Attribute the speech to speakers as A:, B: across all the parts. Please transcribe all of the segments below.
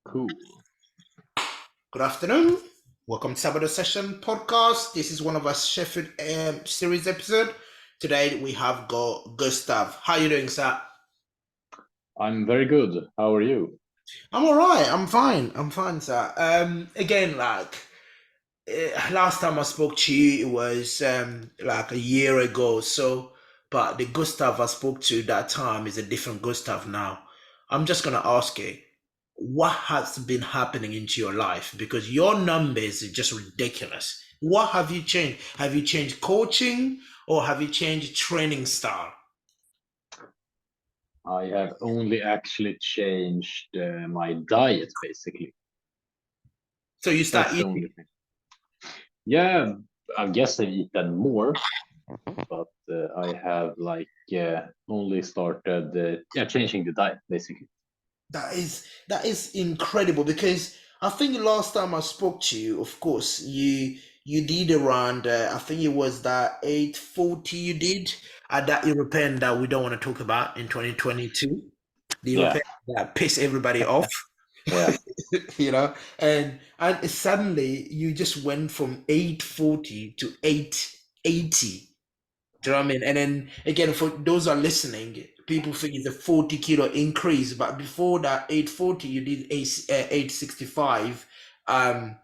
A: Cool.
B: Good afternoon. Welcome to Sabado Session podcast. This is one of our Sheffield series episode. Today we have got Gustav. How you doing, sir?
A: I'm very good. How are you?
B: I'm all right. I'm fine. I'm fine, sir. Again, last time I spoke to you, it was like a year ago. So, but the Gustav I spoke to that time is a different Gustav now. I'm just gonna ask you, what has been happening into your life? Because your numbers are just ridiculous. What have you changed? Have you changed coaching or have you changed training style?
A: I have only actually changed my diet, basically.
B: So you start
A: That's the only
B: eating.
A: thing. Yeah, I guess I've eaten more, but I have only started changing the diet, basically.
B: That is incredible because I think last time I spoke to you, of course, you did around I think it was that 840 you did at that European that we don't want to talk about in 2022. The
A: Yeah,
B: European that pissed everybody off,
A: yeah,
B: and suddenly you just went from 840 to 880. Do you know what I mean? And then again, for those who are listening, people think it's a 40 kilo increase, but before that 840, you did 865 um,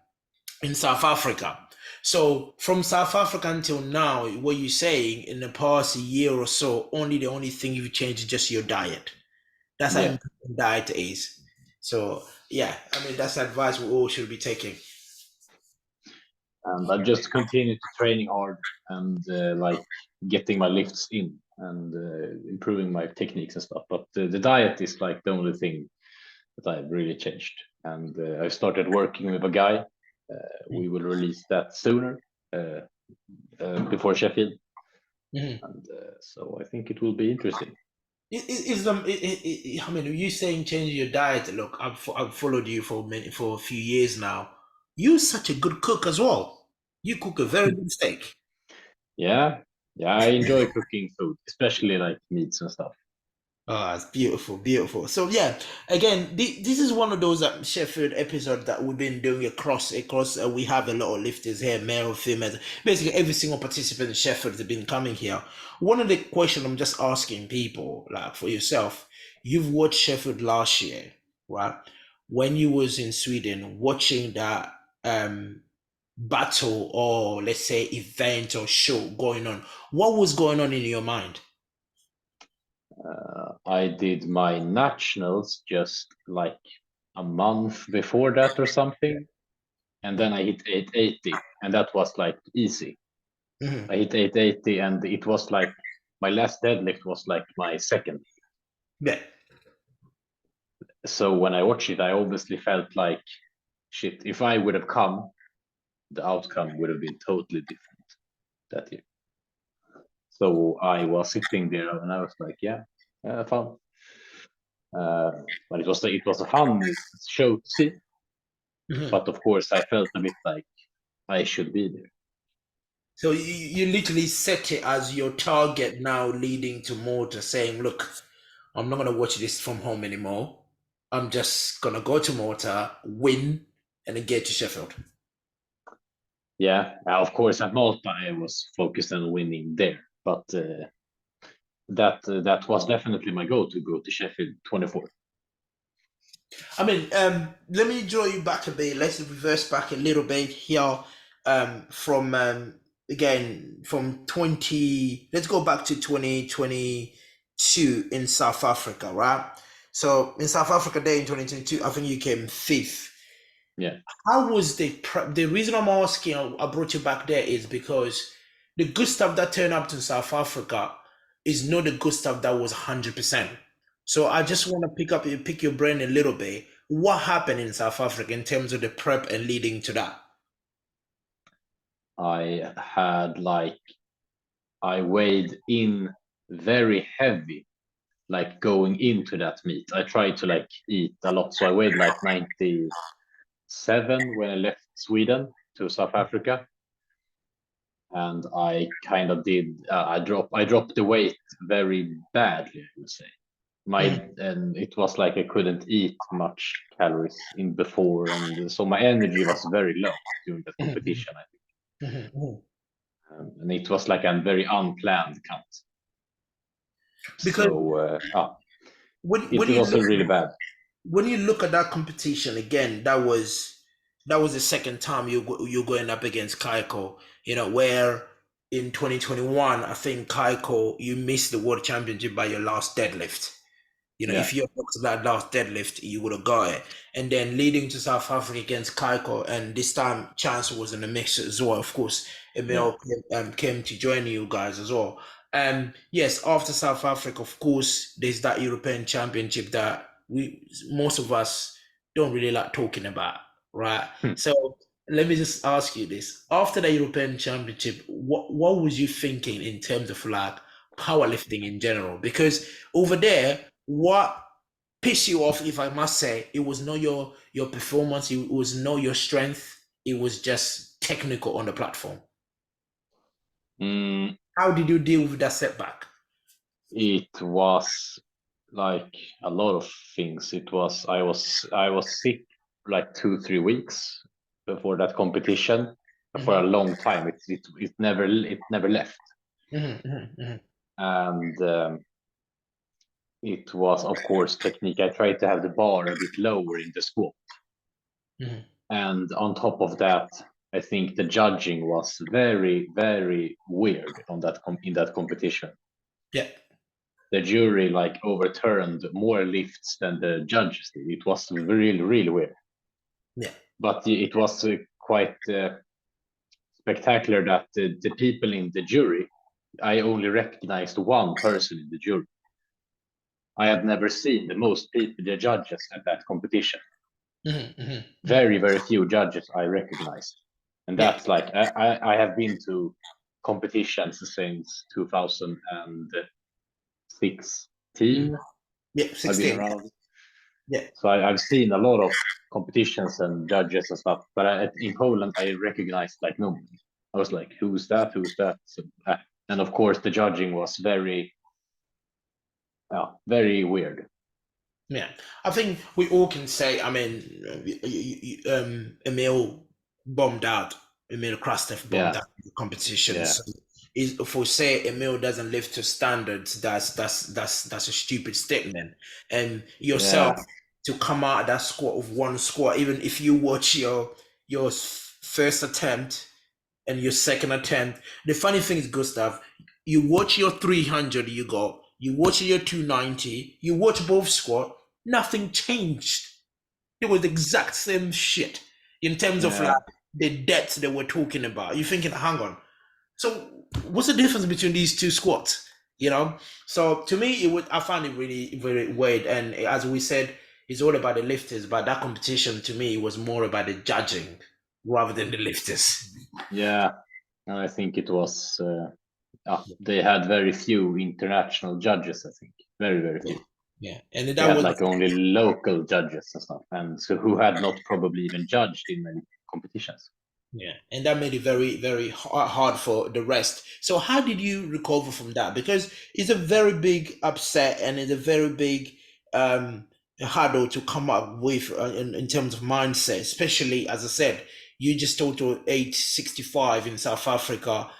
B: in South Africa. So from South Africa until now, what you're saying in the past year or so, the only thing you've changed is just your diet. That's how
A: yeah.
B: important diet is. So yeah, I mean that's advice we all should be taking.
A: And I've just continued to training hard and getting my lifts in and improving my techniques and stuff. But the diet is like the only thing that I've really changed. And I've started working with a guy. We will release that sooner uh, before Sheffield,
B: Mhm.
A: and so I think it will be interesting.
B: I mean, you saying changing your diet? Look, I've followed you for a few years now. You're such a good cook as well. You cook a very good steak.
A: Yeah, yeah, I enjoy cooking food, especially like meats and stuff.
B: Oh, it's beautiful, beautiful. So yeah, again, this is one of those Sheffield episode that we've been doing across. We have a lot of lifters here, male, female. Basically, every single participant in Sheffield has been coming here. One of the questions I'm just asking people, like for yourself, you've watched Sheffield last year, right? When you was in Sweden, watching that battle or let's say event or show going on, what was going on in your mind?
A: I did my nationals just like a month before that or something, and then I hit 880, and that was like easy. I
B: Mhm.
A: hit 880, and it was like my last deadlift was like my second.
B: Yeah.
A: So when I watched it, I obviously felt like shit. If I would have come, the outcome would have been totally different that year. So I was sitting there and I was like, yeah, fun. But it was a fun show to see.
B: Mhm.
A: But of course, I felt a bit like I should be there.
B: So you literally set it as your target now leading to Malta saying, look, I'm not going to watch this from home anymore. I'm just going to go to Malta, win, and then get to Sheffield.
A: Yeah, of course, at Malta, I was focused on winning there. But that was definitely my goal to go to Sheffield 24.
B: I mean, let me draw you back a bit. Let's reverse back a little bit here from, again, from 20, let's go back to 2022 in South Africa, right? So in South Africa there in 2022, I think you came fifth.
A: Yeah.
B: How was the reason I'm asking? I brought you back there is because the Gustav that turned up to South Africa is not the Gustav that was 100%. So I just want to pick your brain a little bit. What happened in South Africa in terms of the prep and leading to that?
A: I had I weighed in very heavy, like going into that meet. I tried to like eat a lot, so I weighed like 97 when I left Sweden to South Africa, and I kind of did. I dropped the weight very badly, I would say. and it was like I couldn't eat much calories in before, and so my energy was very low during that competition, I think. And it was like a very unplanned count.
B: Because
A: So
B: when
A: it
B: you
A: was
B: look
A: really bad.
B: when you look at that competition again, that was the second time you're going up against Cayco. Where in 2021, I think Cayco you missed the world championship by your last deadlift.
A: Yeah,
B: If you had booked that last deadlift, you would have got it. And then leading to South Africa against Cayco, and this time Chance was in the mix as well. Of course,
A: yeah,
B: Emil came to join you guys as well. Yes, after South Africa, of course, there's that European Championship that most of us don't really like talking about, right?
A: Hmm.
B: So let me just ask you this: after the European Championship, what was you thinking in terms of like powerlifting in general? Because over there, what pissed you off, if I must say, it was not your performance, it was not your strength, it was just technical on the platform.
A: Mm,
B: How did you deal with that setback?
A: it was like a lot of things. I was sick for like 2 3 weeks before that competition for a
B: Mhm,
A: long time. It never left,
B: mhm, mhm, mhm,
A: and it was of course technique. I tried to have the bar a bit lower in the squat,
B: mhm.
A: and on top of that, I think the judging was very very weird on in that competition.
B: Yeah,
A: The jury like overturned more lifts than the judges did. It was really really weird,
B: yeah,
A: but it was quite spectacular that the people in the jury, I only recognized one person in the jury. I had never seen the most people, the judges at that competition.
B: mhm, mhm, mhm.
A: Very very few judges I recognized, and
B: Yeah,
A: that's like I have been to competitions since 2016.
B: yeah,
A: I've been
B: 16.
A: around.
B: Yeah,
A: So I've seen a lot of competitions and judges and stuff, but in Poland I recognized like nobody. I was like, "Who's that? Who's that?" So, and of course, the judging was very, very weird.
B: yeah. I think we all can say, I mean, Emil bombed out. Emil Krastev bombed
A: Yeah,
B: out the competition.
A: yeah,
B: So if we say Emil doesn't live to standards, that's a stupid statement. And yourself
A: yeah,
B: to come out of that squat of one squat, even if you watch your first attempt and your second attempt. The funny thing is, Gustav, you watch your 300 you got, you watch your 290, you watch both squat, nothing changed. It was the exact same shit in terms of like
A: yeah.
B: the depth they were talking about. You're thinking, hang on. So what's the difference between these two squats? So to me, I found it really very weird. And as we said, it's all about the lifters, but that competition to me was more about the judging rather than the lifters.
A: Yeah, and I think it was. They had very few international judges. I think very very
B: Yeah,
A: few.
B: yeah, and
A: They
B: that
A: had
B: was
A: like only local judges and stuff, and so who had not probably even judged in many competitions.
B: yeah, and that made it very very hard for the rest. So how did you recover from that? Because it's a very big upset and it's a very big um hurdle to come up with in terms of mindset, especially as I said, you just total 865 in South Africa.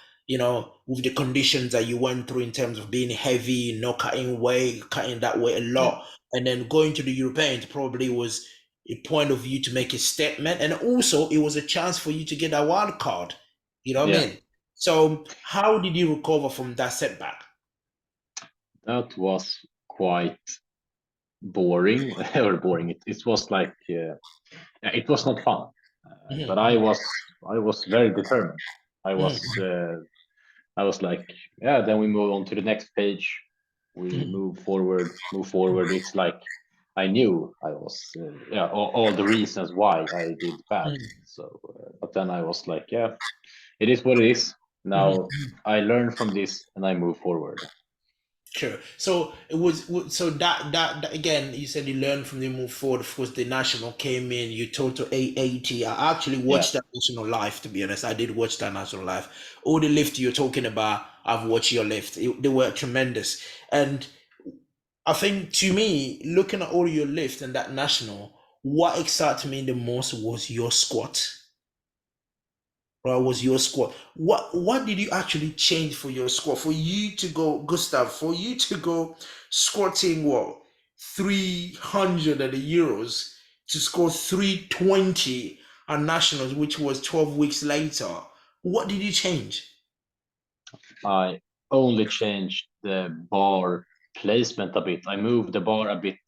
B: With the conditions that you went through in terms of being heavy, not cutting weight, cutting that weight a
A: Yeah,
B: lot, and then going to the Europeans probably was a point of view to make a statement, and also it was a chance for you to get a wild card. You know what I
A: yeah.
B: mean? So how did you recover from that setback?
A: That was quite boring or boring. It was like it was not fun, but
B: Mhm,
A: I was very determined. I was
B: mhm,
A: uh, I was like, yeah. Then we move on to the next page. We
B: mhm,
A: move forward, move forward. It's like I knew I was yeah all the reasons why I did bad.
B: mhm,
A: So, but then I was like, yeah, it is what it is.
B: mhm.
A: Now I learn from this and I move forward.
B: Sure. So it was so that again. You said you learned from the move forward. Of course, the national came in. You total 880. I actually
A: Yeah,
B: watched that national live. To be honest, I did watch that national live. All the lift you're talking about, I've watched your lift. They were tremendous. And I think to me, looking at all your lift and that national, what excited me the most was your squat. Right, was your squat. What did you actually change for your squat? For you to go, Gustav, for you to go squatting what 300 at the Euros to score 320 at nationals, which was 12 weeks later. What did you change?
A: I only changed the bar placement a bit. I moved the bar a bit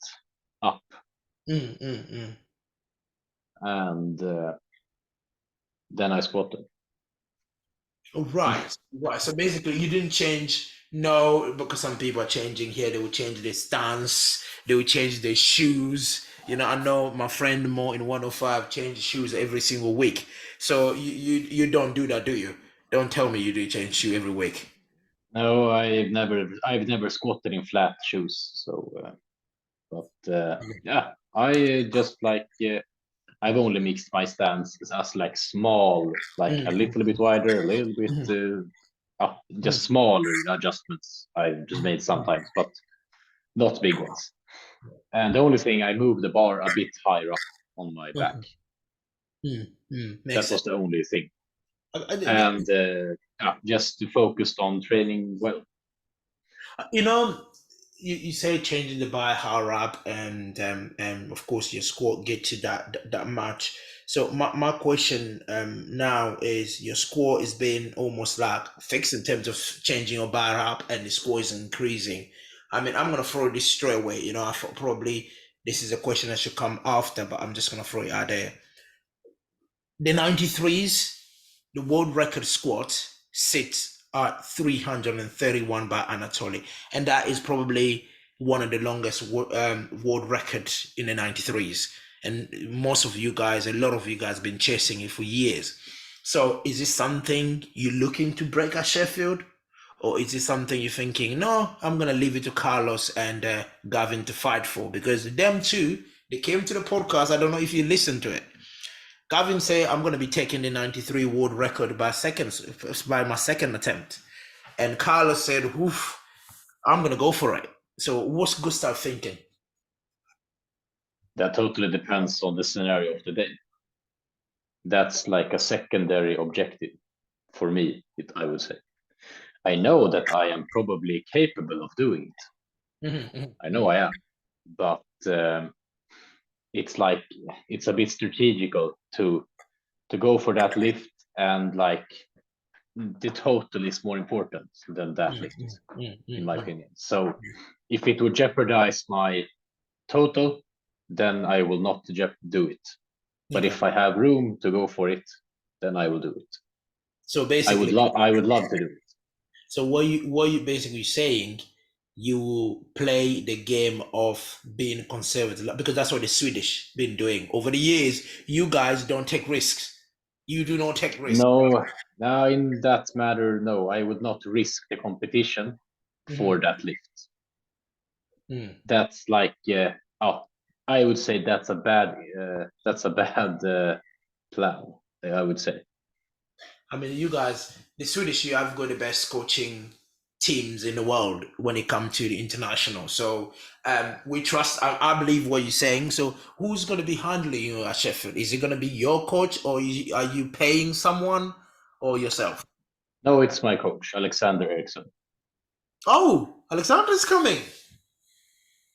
A: up,
B: Mm, mm, mm.
A: and then I squatted.
B: Right, right. So basically, you didn't change. No, because some people are changing here. They will change their stance. They will change their shoes. You know, I know my friend Mo in 105 change shoes every single week. So you don't do that, do you? Don't tell me you do change shoe every week.
A: No, I've never squatted in flat shoes. So, yeah, I just like I've only mixed my stance as like small, like a
B: Mm,
A: little bit wider, a little bit
B: mm, mm,
A: just smaller adjustments I've just made sometimes, but not big ones. And the only thing I moved the bar a bit higher up on my back.
B: mm, Makes
A: That
B: sense.
A: was the only thing.
B: I,
A: And yeah, just focused on training well.
B: You know, you say changing the by higher up and of course your squad get to that match. So my question now is your score is being almost like fixed in terms of changing your bar up and the score is increasing. I mean, I'm gonna throw this straight away. You know, I thought probably this is a question that should come after, but I'm just gonna throw it out there. The 93s, the world record squat sits at 331 by Anatoly, and that is probably one of the longest world records in the 93s. And most of you guys, a lot of you guys, been chasing it for years. So, is this something you're looking to break at Sheffield? Or is it something you're thinking, no, I'm going to leave it to Carlos and Gavin to fight for? Because them two, they came to the podcast. I don't know if you listened to it. Gavin said, I'm going to be taking the 93 world record by my second attempt. And Carlos said, oof, I'm going to go for it. So what's Gustav thinking?
A: That totally depends on the scenario of the day. That's like a secondary objective for me, I would say. I know that I am probably capable of doing it.
B: Mm-hmm.
A: I know I am, but it's like it's a bit strategical to go for that lift, and like the total is more important than that lift, in my opinion. So if it would jeopardize my total, then I will not do it. But
B: Okay.
A: if I have room to go for it, then I will do it.
B: So
A: I would
B: basically,
A: love to do it.
B: so what you basically saying, you play the game of being conservative because that's what the Swedish been doing over the years. You guys don't take risks. You do not take risks.
A: No, now in that matter, no, I would not risk the competition for
B: Mm-hmm.
A: that lift. That's like, oh, I would say that's a bad plan. I would say.
B: I mean, you guys, the Swedish, you have got the best coaching teams in the world when it comes to the international. So we trust, I believe what you're saying. So who's going to be handling you at Sheffield? Is it going to be your coach or are you paying someone or yourself?
A: No, it's my coach, Alexander Eriksson.
B: Oh, Alexander's coming.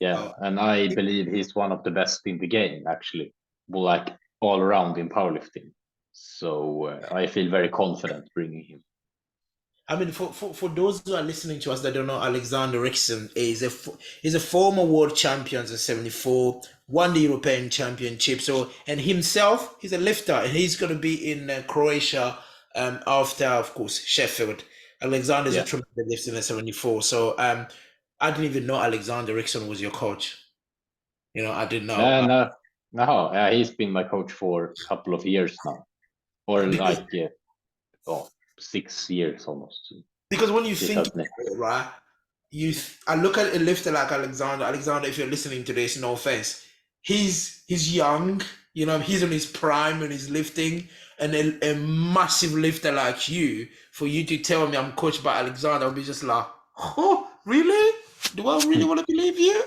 A: Yeah,
B: Oh,
A: and I believe he's one of the best in the game, actually, like all around in powerlifting. So I feel very confident bringing him.
B: I mean, for those who are listening to us that don't know, Alexander Rickson is a former world champion at 74, won the European Championship. So, and himself, he's a lifter, and he's going to be in Croatia after, of course, Sheffield. Alexander is a
A: Yeah,
B: tremendous lifter in 74. So, I didn't even know Alexander Rickson was your coach. You know, I didn't know.
A: no, no, he's been my coach for a couple of years now, or
B: Because
A: like 6 years almost.
B: because when you think,
A: 2008.
B: right, I look at a lifter like Alexander. Alexander, if you're listening to this, no offense, he's young. You know, he's in his prime and he's lifting, and a massive lifter like you, for you to tell me I'm coached by Alexander, I'll be just like, oh, really? Do I really want to believe you?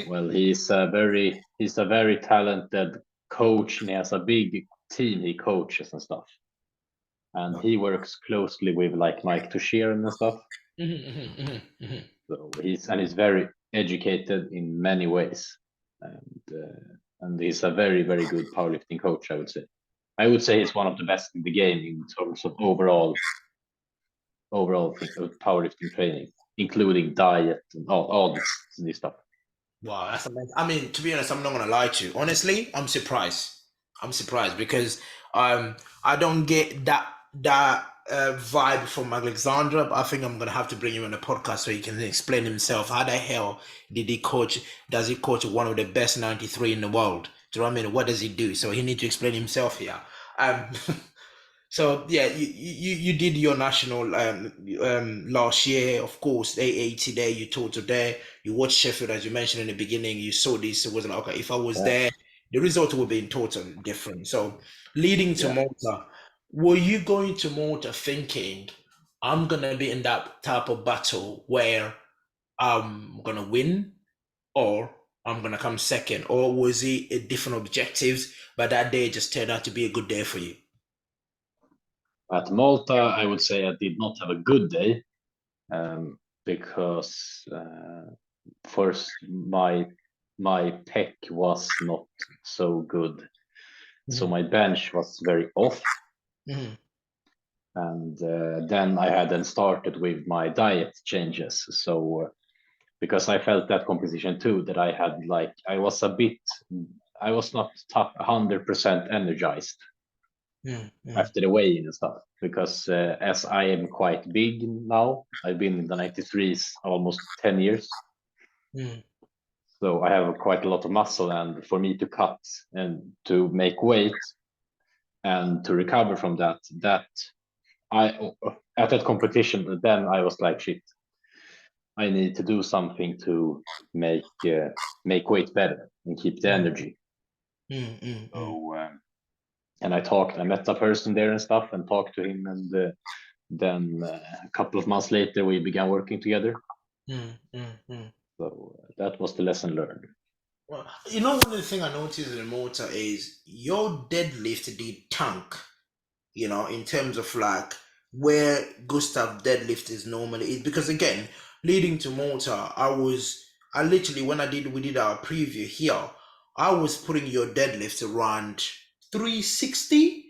A: Well, he's a very talented coach, and he has a big team he coaches and stuff. And he works closely with like Mike Toshier and stuff. So he's very educated in many ways, and he's a very, very good powerlifting coach, I would say. I would say he's one of the best in the game in terms of overall thing of powerlifting training, including diet and all this stuff.
B: Wow, that's amazing. I mean, to be honest, I'm not gonna lie to you. Honestly, I'm surprised. I'm surprised because I don't get that vibe from Alexandra, but I think I'm gonna have to bring him on the podcast so he can explain himself. How the hell did he coach? Does he coach one of the best 93 in the world? Do you know what I mean? What does he do? So he needs to explain himself here. Um, So yeah, you did your national last year, of course, AAT there, you total there, you watched Sheffield as you mentioned in the beginning, you saw this, it wasn't like, okay, if I was
A: Yeah,
B: there, the result would be totally different. So leading to
A: yeah.
B: Malta, were you going to Malta thinking I'm gonna be in that type of battle where I'm gonna win or I'm gonna come second? Or was it a different objectives, but that day just turned out to be a good day for you?
A: At Malta, I would say I did not have a good day, because first my pec was not so good, so my bench was very off,
B: Mhm.
A: and then I hadn't started with my diet changes. So because I felt that composition too, that I had like I was not top 100% energized
B: Mm, mm,
A: after the weigh-in and stuff, because as I am quite big now, I've been in the 93s almost 10 years,
B: mm,
A: so I have quite a lot of muscle, and for me to cut and to make weight and to recover from that I at that competition, then I was like, shit, I need to do something to make weight better and keep the
B: mm,
A: energy.
B: mm.
A: So and I met a person there and stuff, and talked to him, and then a couple of months later we began working together. So that was the lesson learned.
B: Well, you know, one of the thing I noticed in the motor is your deadlift did tank, you know, in terms of like where Gustav deadlift is normally is because again, leading to motor, I literally when we did our preview here, I was putting your deadlift around 360.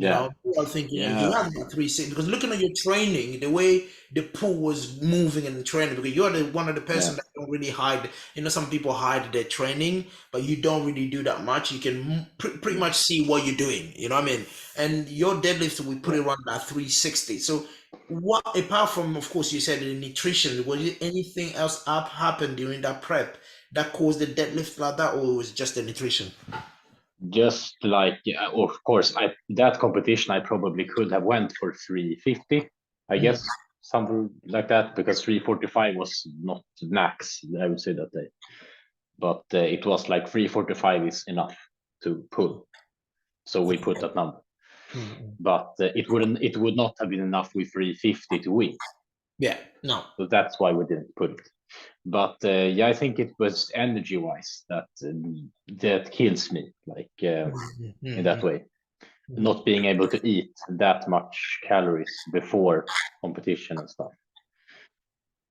B: You
A: Yeah,
B: know, people are thinking he
A: yeah,
B: has about 360 because looking at your training, the way the pool was moving in the training, because you're the one of the
A: yeah,
B: person that don't really hide. You know, some people hide their training, but you don't really do that much. You can pretty much see what you're doing. You know what I mean? And your deadlift, we put
A: yeah.
B: it around that 360. So, what apart from, of course, you said the nutrition, was it anything else up happened during that prep that caused the deadlift like that, or was it just the nutrition?
A: Just like, yeah, of course, I that competition I probably could have went for 350, I
B: Mm,
A: guess, something like that, because 345 was not max, I would say that day. But it was like 345 is enough to pull, so we put that number.
B: mm.
A: But it would not have been enough with 350 to win,
B: Yeah, no.
A: so that's why we didn't put it. But yeah, I think it was energy wise that kills me, like
B: Mm,
A: in
B: mm,
A: that way,
B: mm.
A: not being able to eat that much calories before competition and stuff,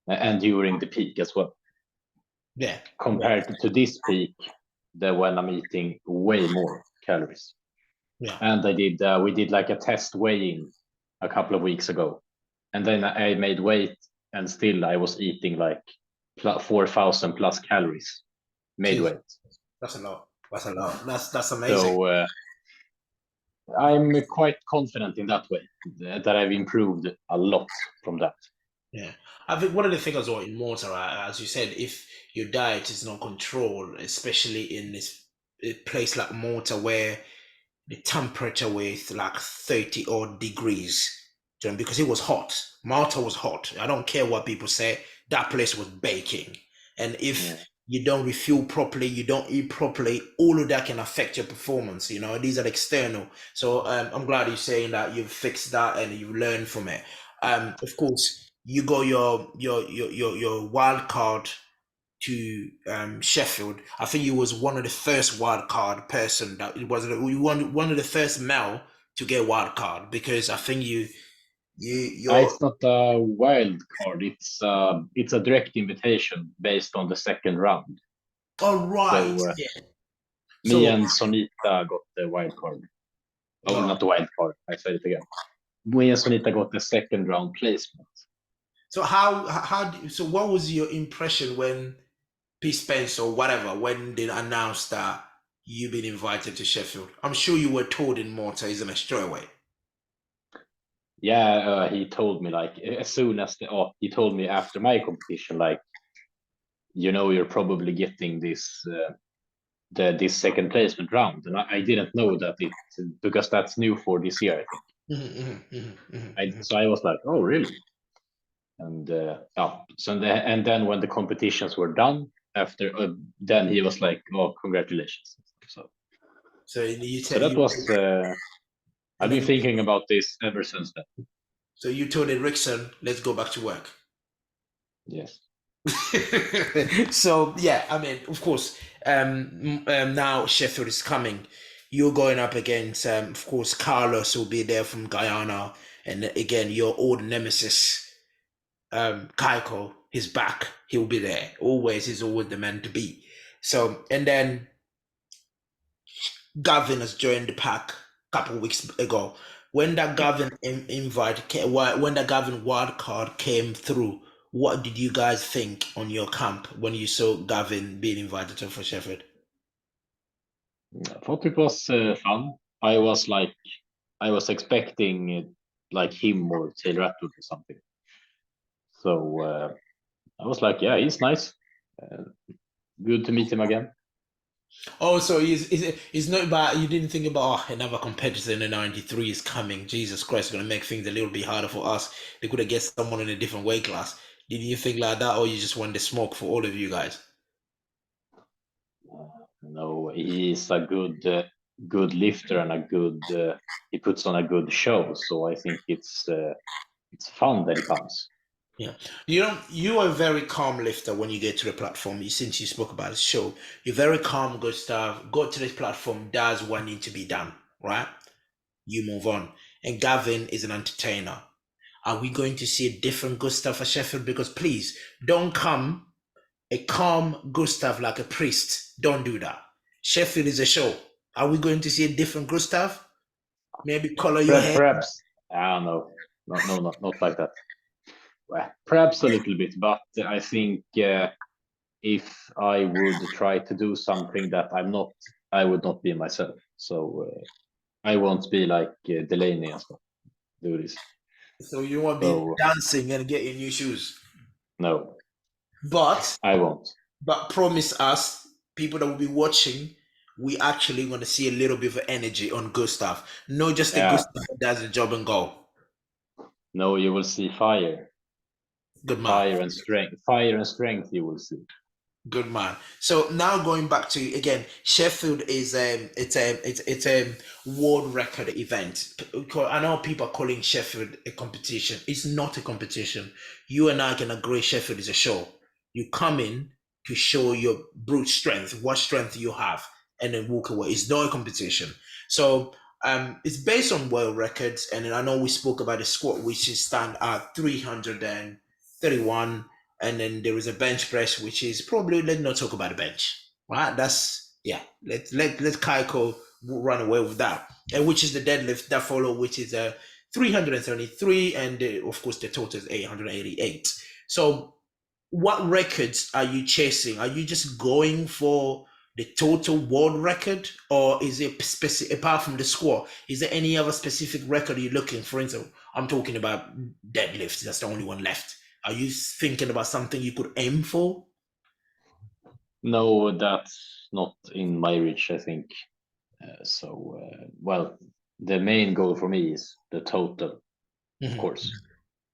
A: and during the peak as well,
B: Yeah, yeah,
A: compared to this peak, that when I'm eating way more calories.
B: yeah.
A: And we did like a test weighing a couple of weeks ago, and then I made weight, and still I was eating like 4,000 plus calories made
B: Jesus,
A: weight.
B: that's a lot. That's a lot. That's amazing.
A: So I'm quite confident in that way, that I've improved a lot from that.
B: Yeah, I think one of the things as well in Malta, as you said, if your diet is not controlled, especially in this a place like Malta where the temperature was like 30 odd degrees, because it was hot. Malta was hot. I don't care what people say. That place was baking. And if
A: Yeah,
B: you don't refuel properly, you don't eat properly, all of that can affect your performance. You know, these are external. So I'm glad you're saying that you've fixed that and you've learned from it. Of course, you got your wild card to Sheffield. I think you was one of the first wild card person that it was one of the first male to get wild card, because I think you're
A: It's not a wild card. It's a direct invitation based on the second round.
B: all right.
A: So
B: Yeah.
A: me
B: So
A: and Sonita got the wild card. Oh,
B: uh,
A: not the wild card. I said it again. Me and Sonita got the second round placement.
B: so so what was your impression when P Spence or whatever, when they announced that you've been invited to Sheffield? I'm sure you were told in Malta, isn't it, straight away?
A: Yeah, he told me like as soon as he told me after my competition, like, you're probably getting this second placement round, and I didn't know that because that's new for this year, I think. So I was like, oh really? And and then when the competitions were done after, then he was like, oh, congratulations. So
B: So you
A: so
B: tell
A: that
B: you,
A: was I've
B: and
A: been
B: then
A: thinking about this ever since then.
B: so you told Ericsson, let's go back to work.
A: Yes.
B: So yeah, I mean, of course, now Sheffield is coming. You're going up against, of course, Carlos will be there from Guyana, and again, your old nemesis, Cayco, he's back. He'll be there. Always, he's always the man to be. So, and then Gavin has joined the pack a couple of weeks ago. When that Gavin invite came, when that Gavin wild card came through, what did you guys think on your camp when you saw Gavin being invited to for Sheffield?
A: I thought it was fun. I was expecting like him or Taylor Atwood or something. So I was like, yeah, he's nice. Uh, Good to meet him again.
B: Oh, so he's not about, you didn't think about, oh, another competitor in the 93 is coming. Jesus Christ, going to make things a little bit harder for us. They could have get someone in a different weight class. Did you think like that, or you just wanted the smoke for all of you guys?
A: No, he's a good lifter and a good. He puts on a good show. So I think it's fun that he comes.
B: Yeah, you are a very calm lifter when you get to the platform. Since you spoke about the show, you're very calm, Gustav. Go to this platform, does what needs to be done, right? You move on. And Gavin is an entertainer. Are we going to see a different Gustav for Sheffield? Because please don't come a calm Gustav like a priest. Don't do that. Sheffield is a show. Are we going to see a different Gustav? Maybe color your hair.
A: Perhaps. I don't know. No, not like that. Well, perhaps a little bit, but I think if I would try to do something that I'm not, I would not be myself. So I won't be like Delaney and stuff. Do this.
B: So you want to be
A: So
B: dancing and getting new shoes.
A: no,
B: But
A: I won't.
B: promise us, people that will be watching, we actually going to see a little bit of energy on Gustav. Not just a
A: Yeah,
B: Gustav that does the job and go.
A: no, you will see fire,
B: Good man.
A: fire and strength. You will see.
B: Good man. So now going back to again, Sheffield is it's a world record event. I know people are calling Sheffield a competition. It's not a competition. You and I can agree Sheffield is a show. You come in to show your brute strength, what strength you have, and then walk away. It's not a competition. So it's based on world records, and then I know we spoke about the squat, which is stand at 331, and then there is a bench press, which is probably, let's not talk about the bench, right? That's, yeah, let Cayco run away with that, and which is the deadlift that follow, which is a 373, and of course the total is 888. So what records are you chasing? Are you just going for the total world record, or is it specific, apart from the squat, is there any other specific record you're looking for? Instance, I'm talking about deadlifts, that's the only one left. Are you thinking about something you could aim for?
A: No, that's not in my reach. I think. Well, the main goal for me is the total, of
B: Mhm,
A: course.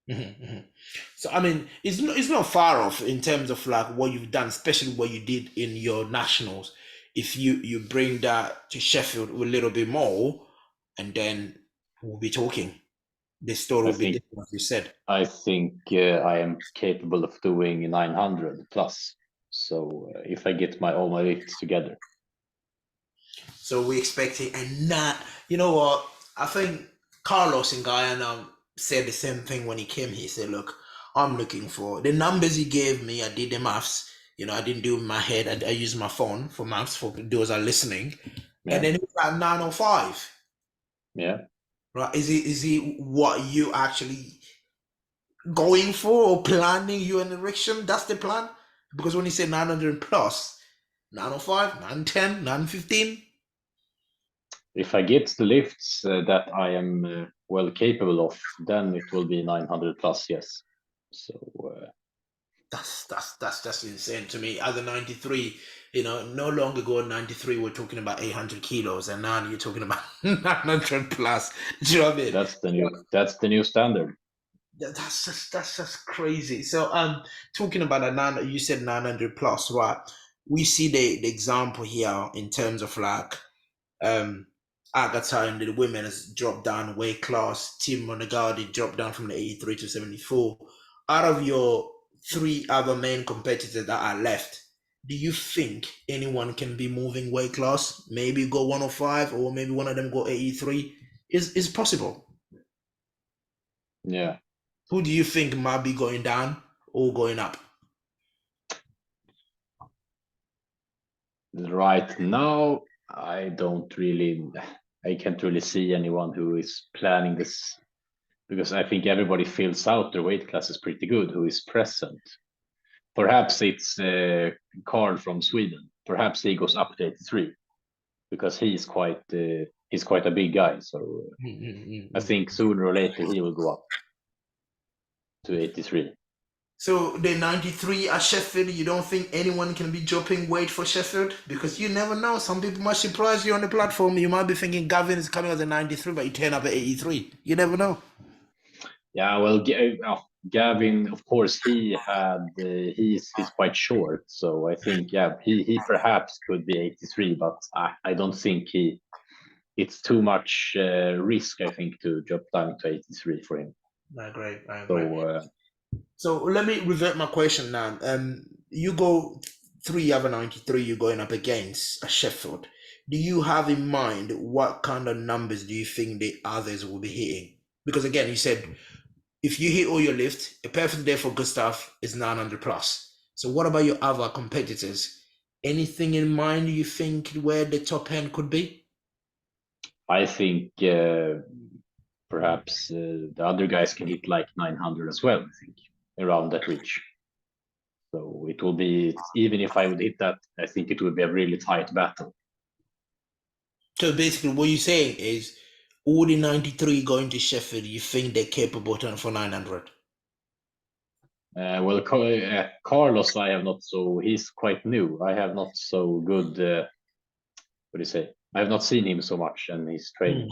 B: mhm, mhm. So I mean, it's not far off in terms of like what you've done, especially what you did in your nationals. If you bring that to Sheffield a little bit more, and then we'll be talking. the story
A: I
B: will be
A: think
B: different, as you said.
A: I think I am capable of doing 900 plus. So if I get all my lifts together,
B: So we expecting and not, you know what? I think Carlos in Guyana said the same thing when he came. He said, "Look, I'm looking for the numbers he gave me. I did the maths. I didn't do it in my head. I used my phone for maths for those are listening. And
A: yeah,
B: then it was at 905.
A: yeah.
B: Right? Is he what you actually going for or planning your direction? That's the plan. Because when you say 900 plus, 905, 910, 915.
A: If I get the lifts that I am well capable of, then it will be 900 plus. Yes. So
B: That's just insane to me. As a 93, no longer ago at 93, we're talking about 800 kilos, and now you're talking about 900 plus. Do you know what I mean?
A: that's the new standard.
B: That's just crazy. So talking about a nine, you said 900 plus, right? We see the example here in terms of like um Agatha and the women has dropped down weight class. Tim Monagadi dropped down from the 83 to 74. Out of your three other main competitors that are left, do you think anyone can be moving weight class? Maybe go 105 or maybe one of them go 83? Is possible.
A: Yeah.
B: Who do you think might be going down or going up?
A: Right now, I can't really see anyone who is planning this because I think everybody fills out their weight classes pretty good who is present. Perhaps it's Carl from Sweden. Perhaps he goes up to 83 because he's quite a big guy. So I think sooner or later he will go up to 83.
B: So the 93 at Sheffield, you don't think anyone can be dropping weight for Sheffield? Because you never know. Some people might surprise you on the platform. You might be thinking Gavin is coming as a 93, but you turn up at 83. You never know.
A: Yeah, well, Gavin, of course, he's quite short, so I think he perhaps could be 83, but I don't think it's too much risk. I think to drop down to 83 for him.
B: I agree. I agree.
A: So
B: So let me revert my question now. You go three other 93 you're going up against a Sheffield. Do you have in mind what kind of numbers do you think the others will be hitting? Because again, you said if you hit all your lift, a perfect day for Gustav is 900 plus. So what about your other competitors? Anything in mind you think where the top end could be?
A: I think perhaps the other guys can hit like 900 as well. I think around that reach. So it will be even if I would hit that, I think it would be a really tight battle.
B: So basically, what you're saying is all the 93 going to Sheffield, you think they're capable for 900?
A: Well, Carlos, I have not so he's quite new. I have not so good. What do you say? I have not seen him so much, and his training.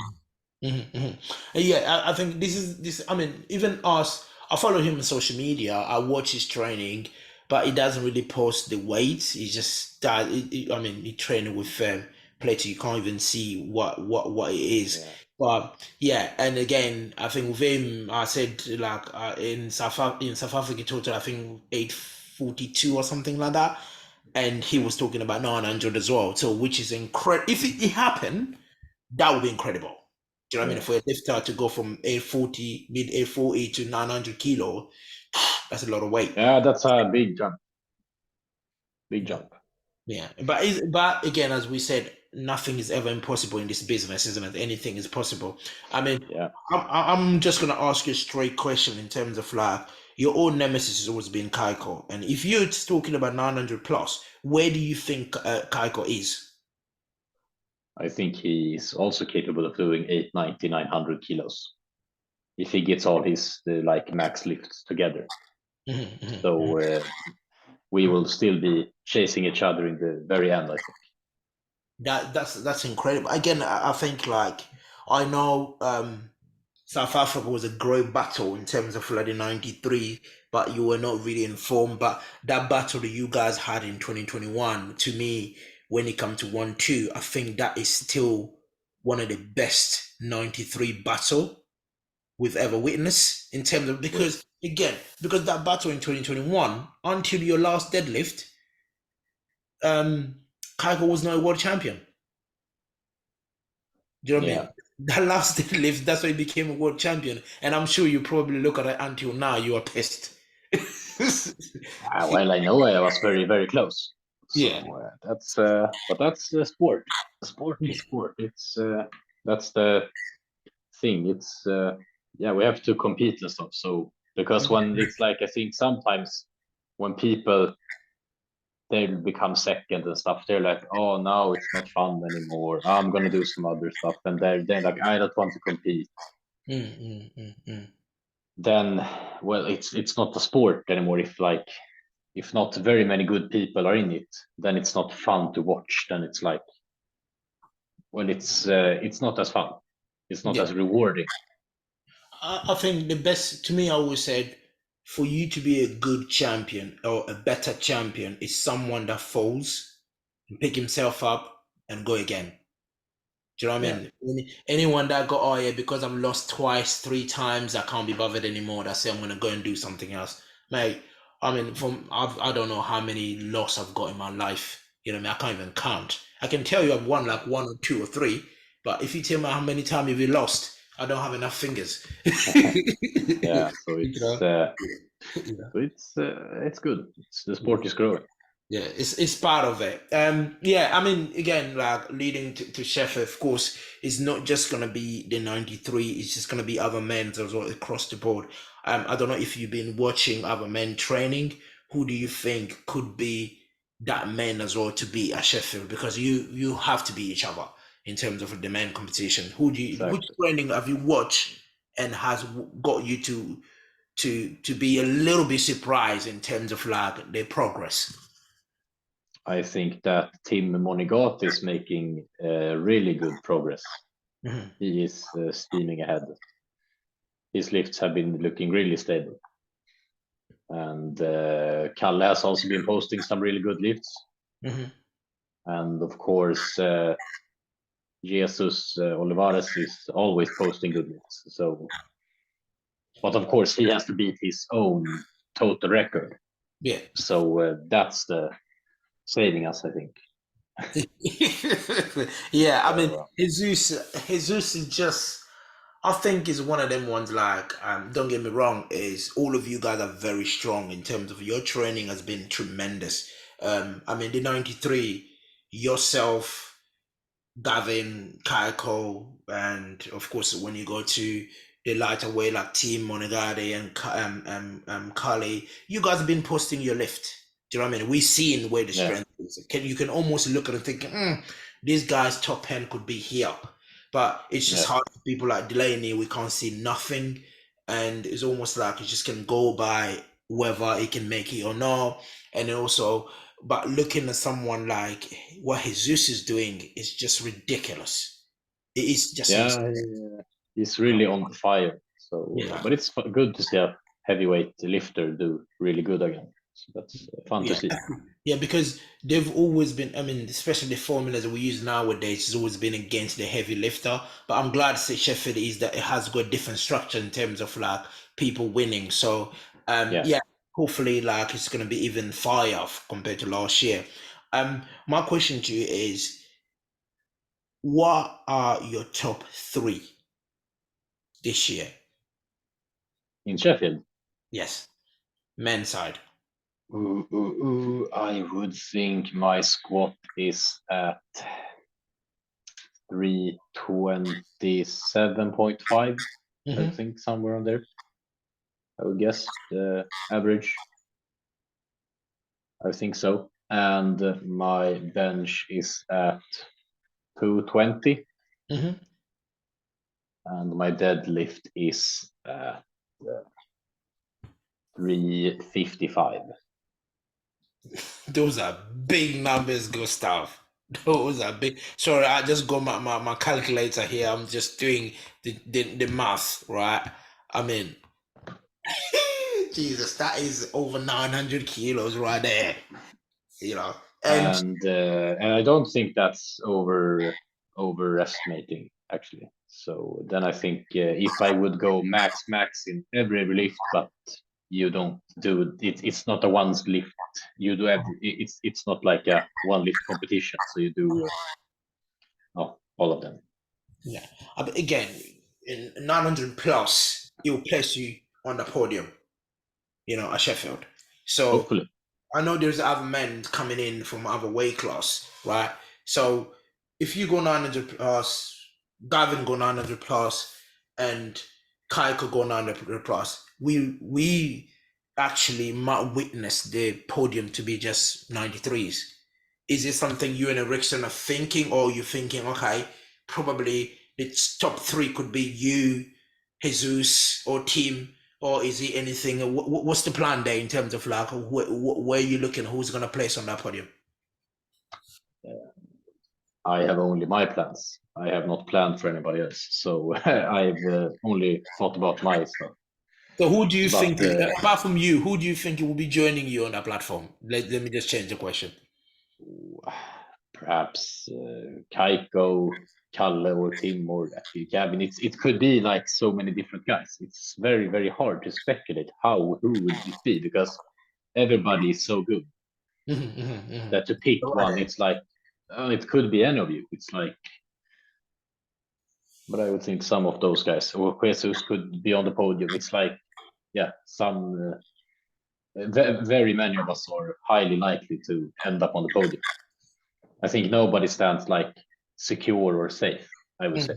B: Yeah, I think this is this. I mean, even us. I follow him on social media. I watch his training, but he doesn't really post the weights. He just does. I mean, he training with plates. You can't even see what it is.
A: Yeah.
B: But yeah, and again, I think with him, I said like in South Africa total, I think 842 or something like that, and he was talking about 900 as well. So which is incredible. If it happened, that would be incredible. Do you know what I mean?
A: Yeah,
B: For a lifter to go from 840, mid 840 to 900 kilo, that's a lot of weight.
A: yeah, that's a big jump. Big
B: Yeah.
A: jump.
B: Yeah. But again, as we said, nothing is ever impossible in this business, isn't it? Anything is possible. I mean,
A: Yeah,
B: I'm just gonna ask you a straight question in terms of like your own nemesis has always been Cayco, and if you're talking about 900 plus, where do you think Cayco is?
A: I think he's also capable of doing 890, 900 kilos if he gets all his like max lifts together.
B: Mhm, mhm, mhm.
A: So we will still be chasing each other in the very end. I think.
B: That's incredible. Again, I think like I know South Africa was a great battle in terms of like the 93, but you were not really informed. But that battle that you guys had in 2021, to me, when it comes to 1-2, I think that is still one of the best 93 battle we've ever witnessed in terms of, because that battle in 2021 until your last deadlift, Cayco was not a world champion. Do you know what I mean? That last deadlift, that's why he became a world champion. And I'm sure you probably look at it until now, you are pissed.
A: Well, I know I was very, very close. So
B: Yeah.
A: but that's sport. Sport is sport. It's that's the thing. It's we have to compete and stuff. So because when it's like, I think sometimes when people they become second and stuff, they're like, oh, now it's not fun anymore. I'm gonna do some other stuff, and they're like, I don't want to compete. Then, well, it's not a sport anymore. If not very many good people are in it, then it's not fun to watch. Then it's like, well, it's not as fun. It's not as rewarding.
B: I think the best, to me, I always said, for you to be a good champion or a better champion is someone that falls and pick himself up and go again. Do you know what I mean? Anyone that got, oh yeah, because I'm lost twice, 3 times, I can't be bothered anymore. That's it. I'm gonna go and do something else, mate. I mean, I don't know how many loss I've got in my life. You know what I mean? I can't even count. I can tell you I've won like 1 or 2 or 3, but if you tell me how many times you've lost, I don't have enough fingers.
A: So it's good. The sport is growing.
B: Yeah, it's part of it. I mean, again, like leading to Sheffield, of course, is not just gonna be the 93. It's just gonna be other men as well across the board. I don't know if you've been watching other men training. Who do you think could be that men as well to beat at Sheffield? Because you have to beat each other in terms of the men competition. Which training have you watched and has got you to be a little bit surprised in terms of like their progress?
A: I think that Tim Monigati is making really good progress. He is steaming ahead. His lifts have been looking really stable. And Kalle has also been posting some really good lifts. And of course, Jesus Olivares is always posting good lifts. So, but of course, he has to beat his own total record.
B: Yeah.
A: So that's the saving us, I think.
B: I mean, Jesus is just, I think is one of them ones like, don't get me wrong, is all of you guys are very strong in terms of your training has been tremendous. I mean, the 93, yourself, Gavin, Cayco, and of course, when you go to the lighter weight like Team Monegade and Kali, you guys have been posting your lift. Do you know what I mean? We've seen where the strength is. You can almost look at it thinking, this guy's top end could be here. But it's just hard for people like Delaney, we can't see nothing. And it's almost like it just can go by whether it can make it or not. And then also, but looking at someone like what Jesus is doing is just ridiculous. It is just
A: he's really on fire. So, but it's good to see a heavyweight lifter do really good again. So that's fun to see.
B: Yeah, because they've always been, I mean, especially the formulas that we use nowadays has always been against the heavy lifter. But I'm glad to say Sheffield is that it has got a different structure in terms of like people winning. So hopefully like it's gonna be even fire compared to last year. My question to you is, what are your top 3 this year?
A: In Sheffield?
B: Yes. Men's side.
A: I would think my squat is at 327.5. I think somewhere on there. I would guess the average. I think so. And my bench is at 220. And my deadlift is at 355.
B: Those are big numbers, Gustav. Those are big. Sorry, I just got my calculator here. I'm just doing the math, right? I mean, Jesus, that is over 900 kilos right there. You know,
A: and I don't think that's overestimating, actually. So then I think if I would go max in every lift, but you don't do it, it's not a one lift. You do it's not like a one lift competition. So you do all of them.
B: Yeah. But again, in 900 plus, it will place you on the podium, at Sheffield. So
A: Hopefully.
B: I know there's other men coming in from other weight class, right? So if you go 900 plus, Gavin go 900 plus, and Cayco go 900 plus, we actually might witness the podium to be just 93s. Is it something you and Ericsson are thinking, or you thinking, okay, probably the top three could be you, Jesus, or Team, or is it anything? What's the plan there in terms of like where you looking? Who's going to place on that podium?
A: I have only my plans. I have not planned for anybody else. So I've only thought about my stuff.
B: So who do you
A: But
B: think, apart from you, who do you think will be joining you on that platform? Let me just change the question.
A: perhaps Cayco, Kalle, or Tim, or actually Gavin. It could be like so many different guys. It's very, very hard to speculate who would it be, because everybody is so good that to pick one, it's like it could be any of you. It's like, but I would think some of those guys, or Jesus, could be on the podium. It's like, yeah, some very many of us are highly likely to end up on the podium. I think nobody stands like secure or safe, I would say.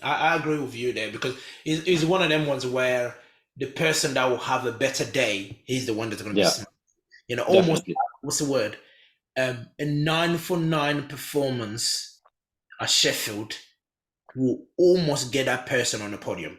B: I agree with you there, because it's one of them ones where the person that will have a better day, he's the one that's going to be
A: Yeah,
B: smart. Almost,
A: definitely.
B: what's the word? A 9 for 9 performance at Sheffield will almost get that person on the podium.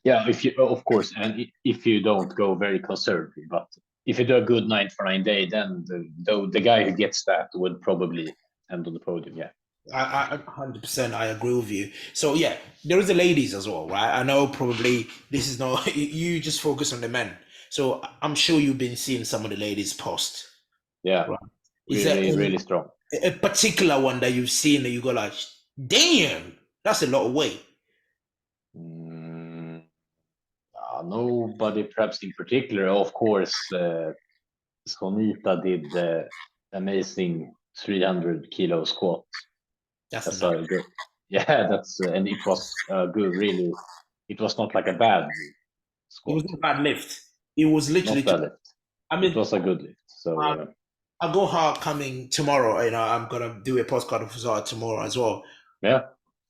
A: Yeah, if you, of course, and if you don't go very conservative, but if you do a good 9 for 9 day, then the guy who gets that would probably end on the podium. Yeah.
B: I 100% I agree with you. So yeah, there is the ladies as well, right? I know probably this is not you just focus on the men. So I'm sure you've been seeing some of the ladies post.
A: Yeah,
B: Right. Is there
A: really,
B: any
A: really strong.
B: a particular one that you've seen that you go like, damn, that's a lot of weight?
A: Mm, nobody, perhaps in particular. Of course, Sonita did the amazing 300 kilo squat.
B: That's
A: That's
B: enough.
A: a good. Yeah, that's and it was good. Really, it was not like a bad
B: It was
A: squat.
B: not a bad lift. It was literally.
A: Not bad lift.
B: I
A: It
B: mean,
A: was a good lift. So
B: I go hard coming tomorrow. I'm gonna do a postcard of Zara tomorrow as well.
A: yeah,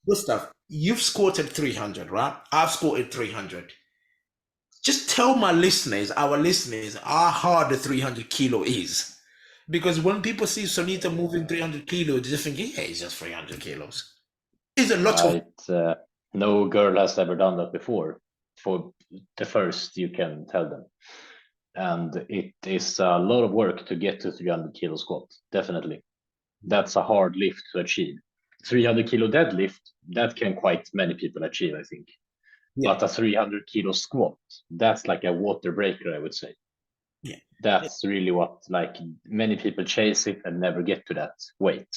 B: Gustav, you've squatted 300, right? I've squatted 300. Just tell my listeners, our listeners, how hard the 300 kilo is. Because when people see Sonita moving 300 kilos, they just think, yeah, it's just 300 kilos. It's a lot of.
A: no girl has ever done that before. For the first, you can tell them, and it is a lot of work to get to 300 kilo squat. Definitely, that's a hard lift to achieve. 300 kilo deadlift, that can quite many people achieve, I think.
B: Yeah.
A: But a 300 kilo squat, that's like a water breaker, I would say.
B: Yeah.
A: That's really what, like, many people chase it and never get to that weight.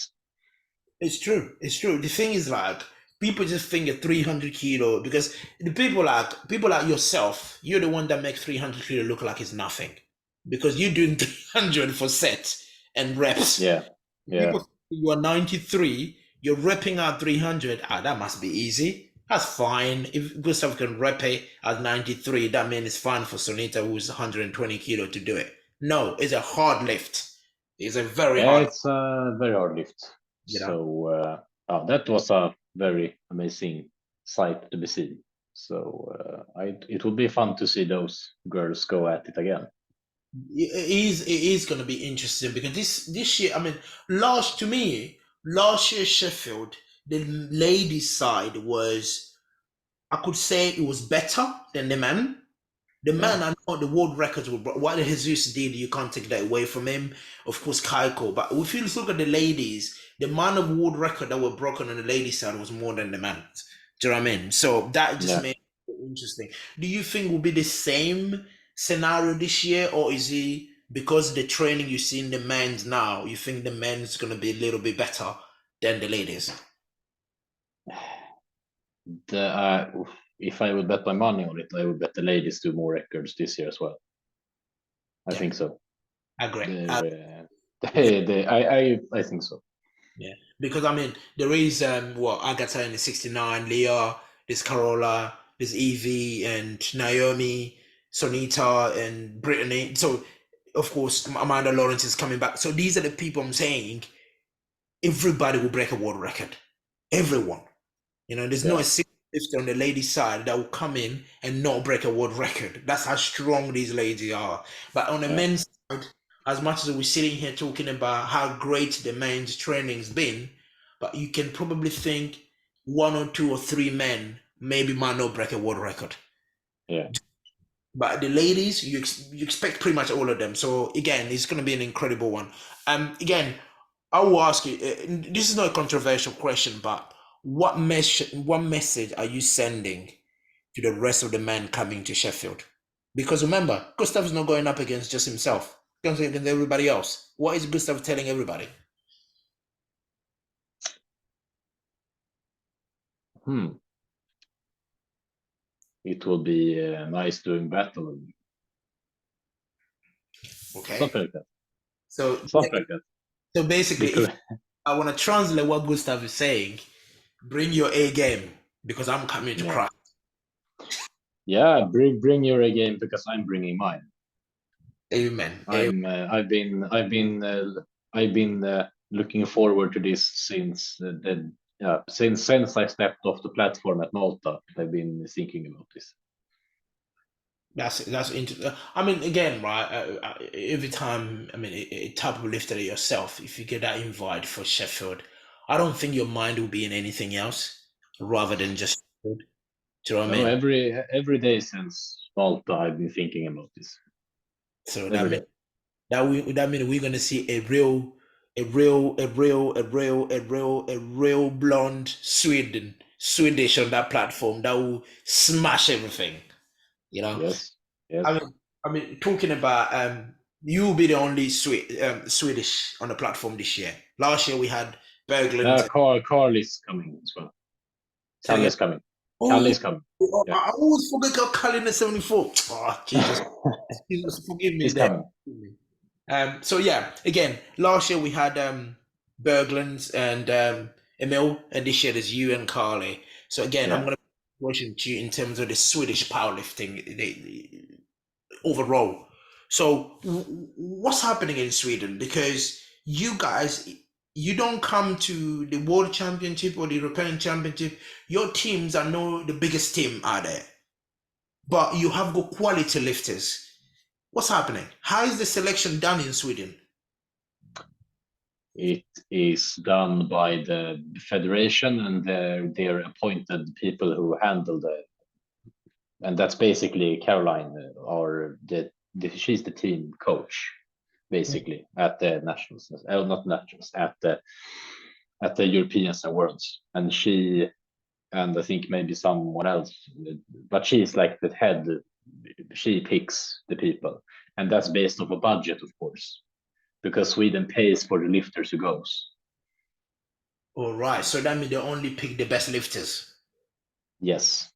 B: It's true. It's true. The thing is, like, people just think a 300 kilo, because the people like yourself, you're the one that makes 300 kilo look like it's nothing, because you're doing 300 for sets and reps.
A: Yeah, yeah.
B: People, you are 93, you're repping out 300. That must be easy. That's fine. If Gustav can rep it at 93, that means it's fine for Sonita, who's 120 kilo, to do it. No, it's a hard lift. It's a very
A: Yeah,
B: hard.
A: it's a very hard lift. So that was a very amazing sight to be seen. So it will be fun to see those girls go at it again.
B: It is going to be interesting, because this year, I mean, last year Sheffield, the ladies side was, I could say it was better than the men. The
A: Yeah,
B: man, I know the world records were what Jesus did. You can't take that away from him. Of course, Cayco. But if you look at the ladies, the amount of world record that were broken on the ladies side was more than the man. Do you know what I mean? So that just
A: yeah.
B: made it interesting. Do you think will be the same scenario this year, or is it because the training you see in the men's now, you think the men's going to be a little bit better than the ladies?
A: If I would bet my money on it, I would bet the ladies do more records this year as well. I think so.
B: I agree.
A: I think so.
B: Yeah, because I mean, there is Agatha in the 69, Leah, there's Carola, there's Evie and Naomi, Sonita and Brittany. So, of course, Amanda Lawrence is coming back. So these are the people I'm saying. Everybody will break a world record. Everyone. There's no
A: Yeah.
B: lifter on the ladies' side that will come in and not break a world record. That's how strong these ladies are. But on the
A: Yeah.
B: men's side, as much as we're sitting here talking about how great the men's training's been, but you can probably think one or two or three men maybe might not break a world record.
A: Yeah.
B: But the ladies, you expect pretty much all of them. So again, it's going to be an incredible one. Again, I will ask you. This is not a controversial question, but what message are you sending to the rest of the men coming to Sheffield? Because remember, Gustav is not going up against just himself; he's going against everybody else. What is Gustav telling everybody?
A: It will be nice doing battle.
B: Okay,
A: Something like that.
B: so
A: Something like that.
B: so basically,
A: Because,
B: if I want to translate what Gustav is saying, bring your A game because I'm coming to cry.
A: Yeah, bring your A game because I'm bringing mine.
B: Amen.
A: I've been looking forward to this since since I stepped off the platform at Malta. I've been thinking about this.
B: That's interesting. I mean, again, right? Every time, I mean, a type of lifter yourself, if you get that invite for Sheffield, I don't think your mind will be in anything else rather than just Sheffield. Do you know what I
A: No,
B: mean?
A: every day since Malta, I've been thinking about this.
B: So
A: Every day.
B: that means we're gonna see a real blonde Swedish on that platform that will smash everything. You know.
A: Yes. Yes.
B: I mean, talking about you'll be the only Swedish on the platform this year. Last year we had Berglund.
A: Carl is coming as well.
B: Saying,
A: Kalle is coming. Kalle
B: oh,
A: is coming. Yeah.
B: I always forget about Colin the 74. Oh, Jesus, forgive me
A: He's
B: there.
A: coming.
B: So yeah, again, last year we had Berglund and Emil, and this year there's you and Carly. So again, I'm
A: Yeah.
B: gonna question you in terms of the Swedish powerlifting. Overall. So what's happening in Sweden? Because you guys, you don't come to the World Championship or the European Championship. Your teams are not the biggest team out there, but you have good quality lifters. What's happening? How is the selection done in Sweden?
A: It is done by the federation and their appointed people who handle and that's basically Caroline, or she's the team coach, basically at the nationals, not nationals, at the Europeans and Worlds, and she and I think maybe someone else, but she's like the head. She picks the people, and that's based off a budget, of course, because Sweden pays for the lifters who goes.
B: All right, so that means they only pick the best lifters.
A: Yes,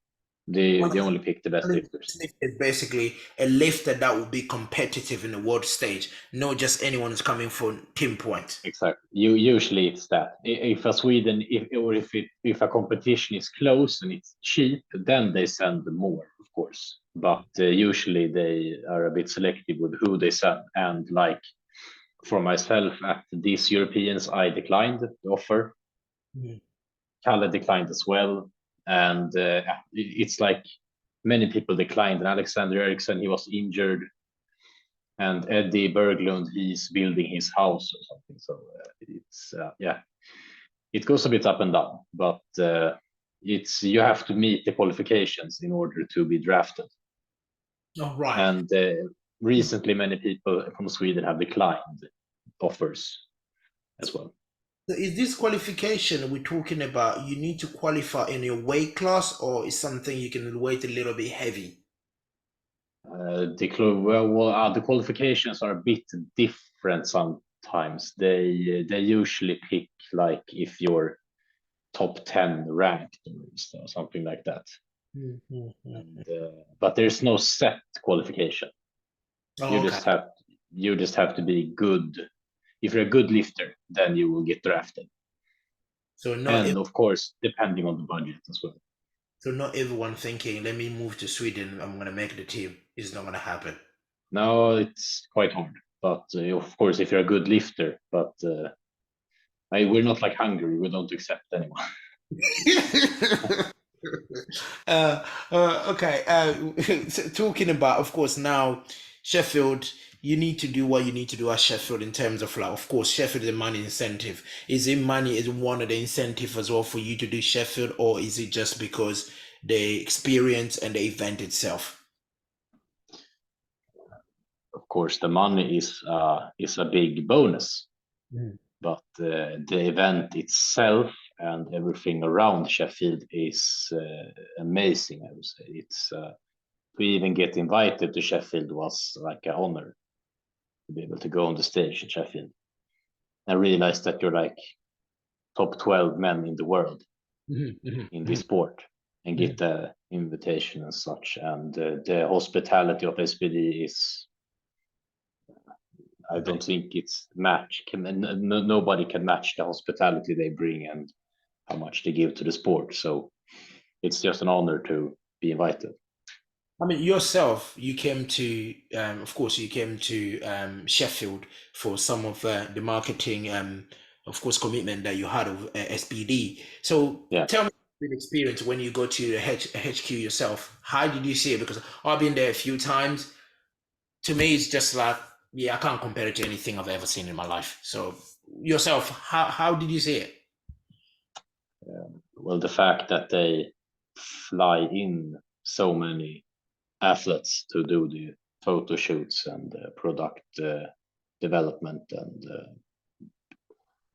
A: they
B: What
A: only pick the best lifters.
B: is basically a lifter that will be competitive in the world stage, not just anyone who's coming for team point.
A: Exactly. Usually it's that. If a Sweden, if a competition is close and it's cheap, then they send more, of course. But usually they are a bit selective with who they send. And like for myself at these Europeans, I declined the offer.
B: Mhm.
A: Kalle declined as well, and it's like many people declined. And Alexander Eriksson, he was injured, and Eddie Berglund, he's building his house or something. So it's yeah, it goes a bit up and down, but it's you have to meet the qualifications in order to be drafted.
B: All right.
A: And recently, many people from Sweden have declined offers as well.
B: So is this qualification we're talking about? You need to qualify in your weight class, or is something you can weight a little bit heavy?
A: The qualifications are a bit different sometimes. They usually pick like if you're top 10 ranked or something like that.
B: Mm-hmm.
A: And, but there's no set qualification.
B: Oh,
A: You
B: okay.
A: just have to be good. If you're a good lifter, then you will get drafted.
B: So
A: And of course, depending on the budget as well.
B: so not everyone thinking, let me move to Sweden, I'm gonna make the team. It's not gonna happen.
A: No, it's quite hard. But of course, if you're a good lifter, but we're not like Hungary. We don't accept anyone.
B: Okay. So talking about, of course, now Sheffield, you need to do what you need to do at Sheffield in terms of like, of course, Sheffield is a money incentive. Is it money is one of the incentive as well for you to do Sheffield, or is it just because the experience and the event itself?
A: Of course, the money is a big bonus, but the event itself and everything around Sheffield is amazing. I would say it's to even get invited to Sheffield was like an honor to be able to go on the stage in Sheffield and realize that you're like top 12 men in the world in this sport and get the invitation and such. And the hospitality of SBD is, I don't think it's nobody can match the hospitality they bring and how much they give to the sport. So it's just an honor to be invited.
B: I mean, yourself, you came to, of course, you came to Sheffield for some of the marketing, of course, commitment that you had of SBD. So
A: Yeah.
B: tell me the experience when you go to the HQ yourself. How did you see it? Because I've been there a few times. To me, it's just like, yeah, I can't compare it to anything I've ever seen in my life. So yourself, how did you see it?
A: Well, the fact that they fly in so many athletes to do the photo shoots and product development, and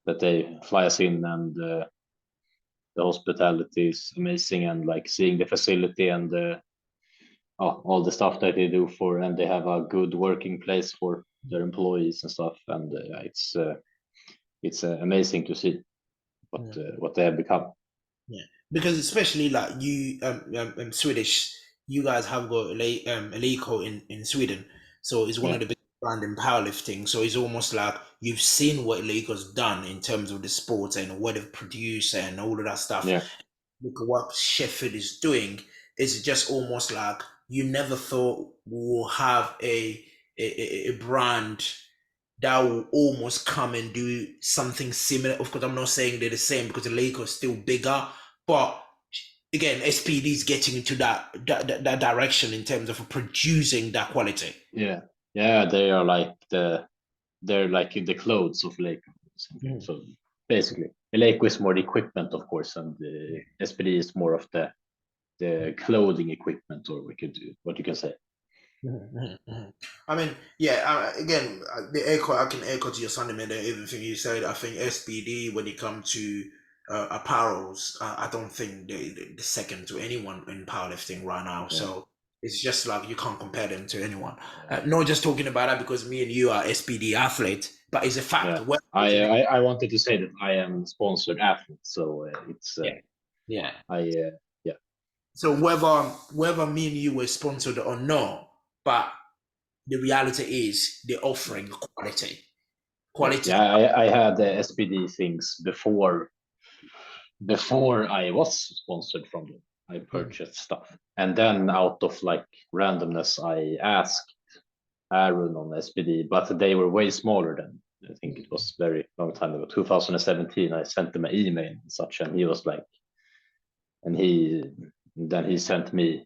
A: that they fly us in, and the hospitality is amazing, and like seeing the facility and all the stuff that they do for, and they have a good working place for their employees and stuff, and it's amazing to see what they have become.
B: Yeah, because especially like you, Swedish, you guys have got a Cayco in Sweden, so it's one
A: Yeah,
B: of the big brand in powerlifting. So it's almost like you've seen what Cayco's done in terms of the sports and what they've produced and all of that stuff.
A: yeah,
B: Look at what Sheffield is doing. It's just almost like you never thought we'll have a brand that will almost come and do something similar. Of course, I'm not saying they're the same because the Lakers is still bigger, but again, SPD is getting into that direction in terms of producing that quality.
A: yeah, yeah. They're like the clothes of Lake. So basically, Lake is more the equipment, of course, and the SPD is more of the clothing equipment, or what you can say.
B: I mean, yeah. Again, the echo. I can echo to your sentiment and everything you said. I think SBD, when it comes to apparels, I don't think the second to anyone in powerlifting right now.
A: Yeah.
B: So it's just like you can't compare them to anyone. Not just talking about that because me and you are SBD athletes, but it's a fact.
A: Yeah. I wanted to say that I am sponsored athlete, so it's
B: yeah.
A: yeah.
B: So whether me and you were sponsored or not, but the reality is they're offering quality.
A: Yeah, I had the SPD things before I was sponsored from them. I purchased stuff, and then out of like randomness, I asked Aaron on SPD, but they were way smaller than. I think it was very long time ago, 2017. I sent them an email and such, and he was like, and then he sent me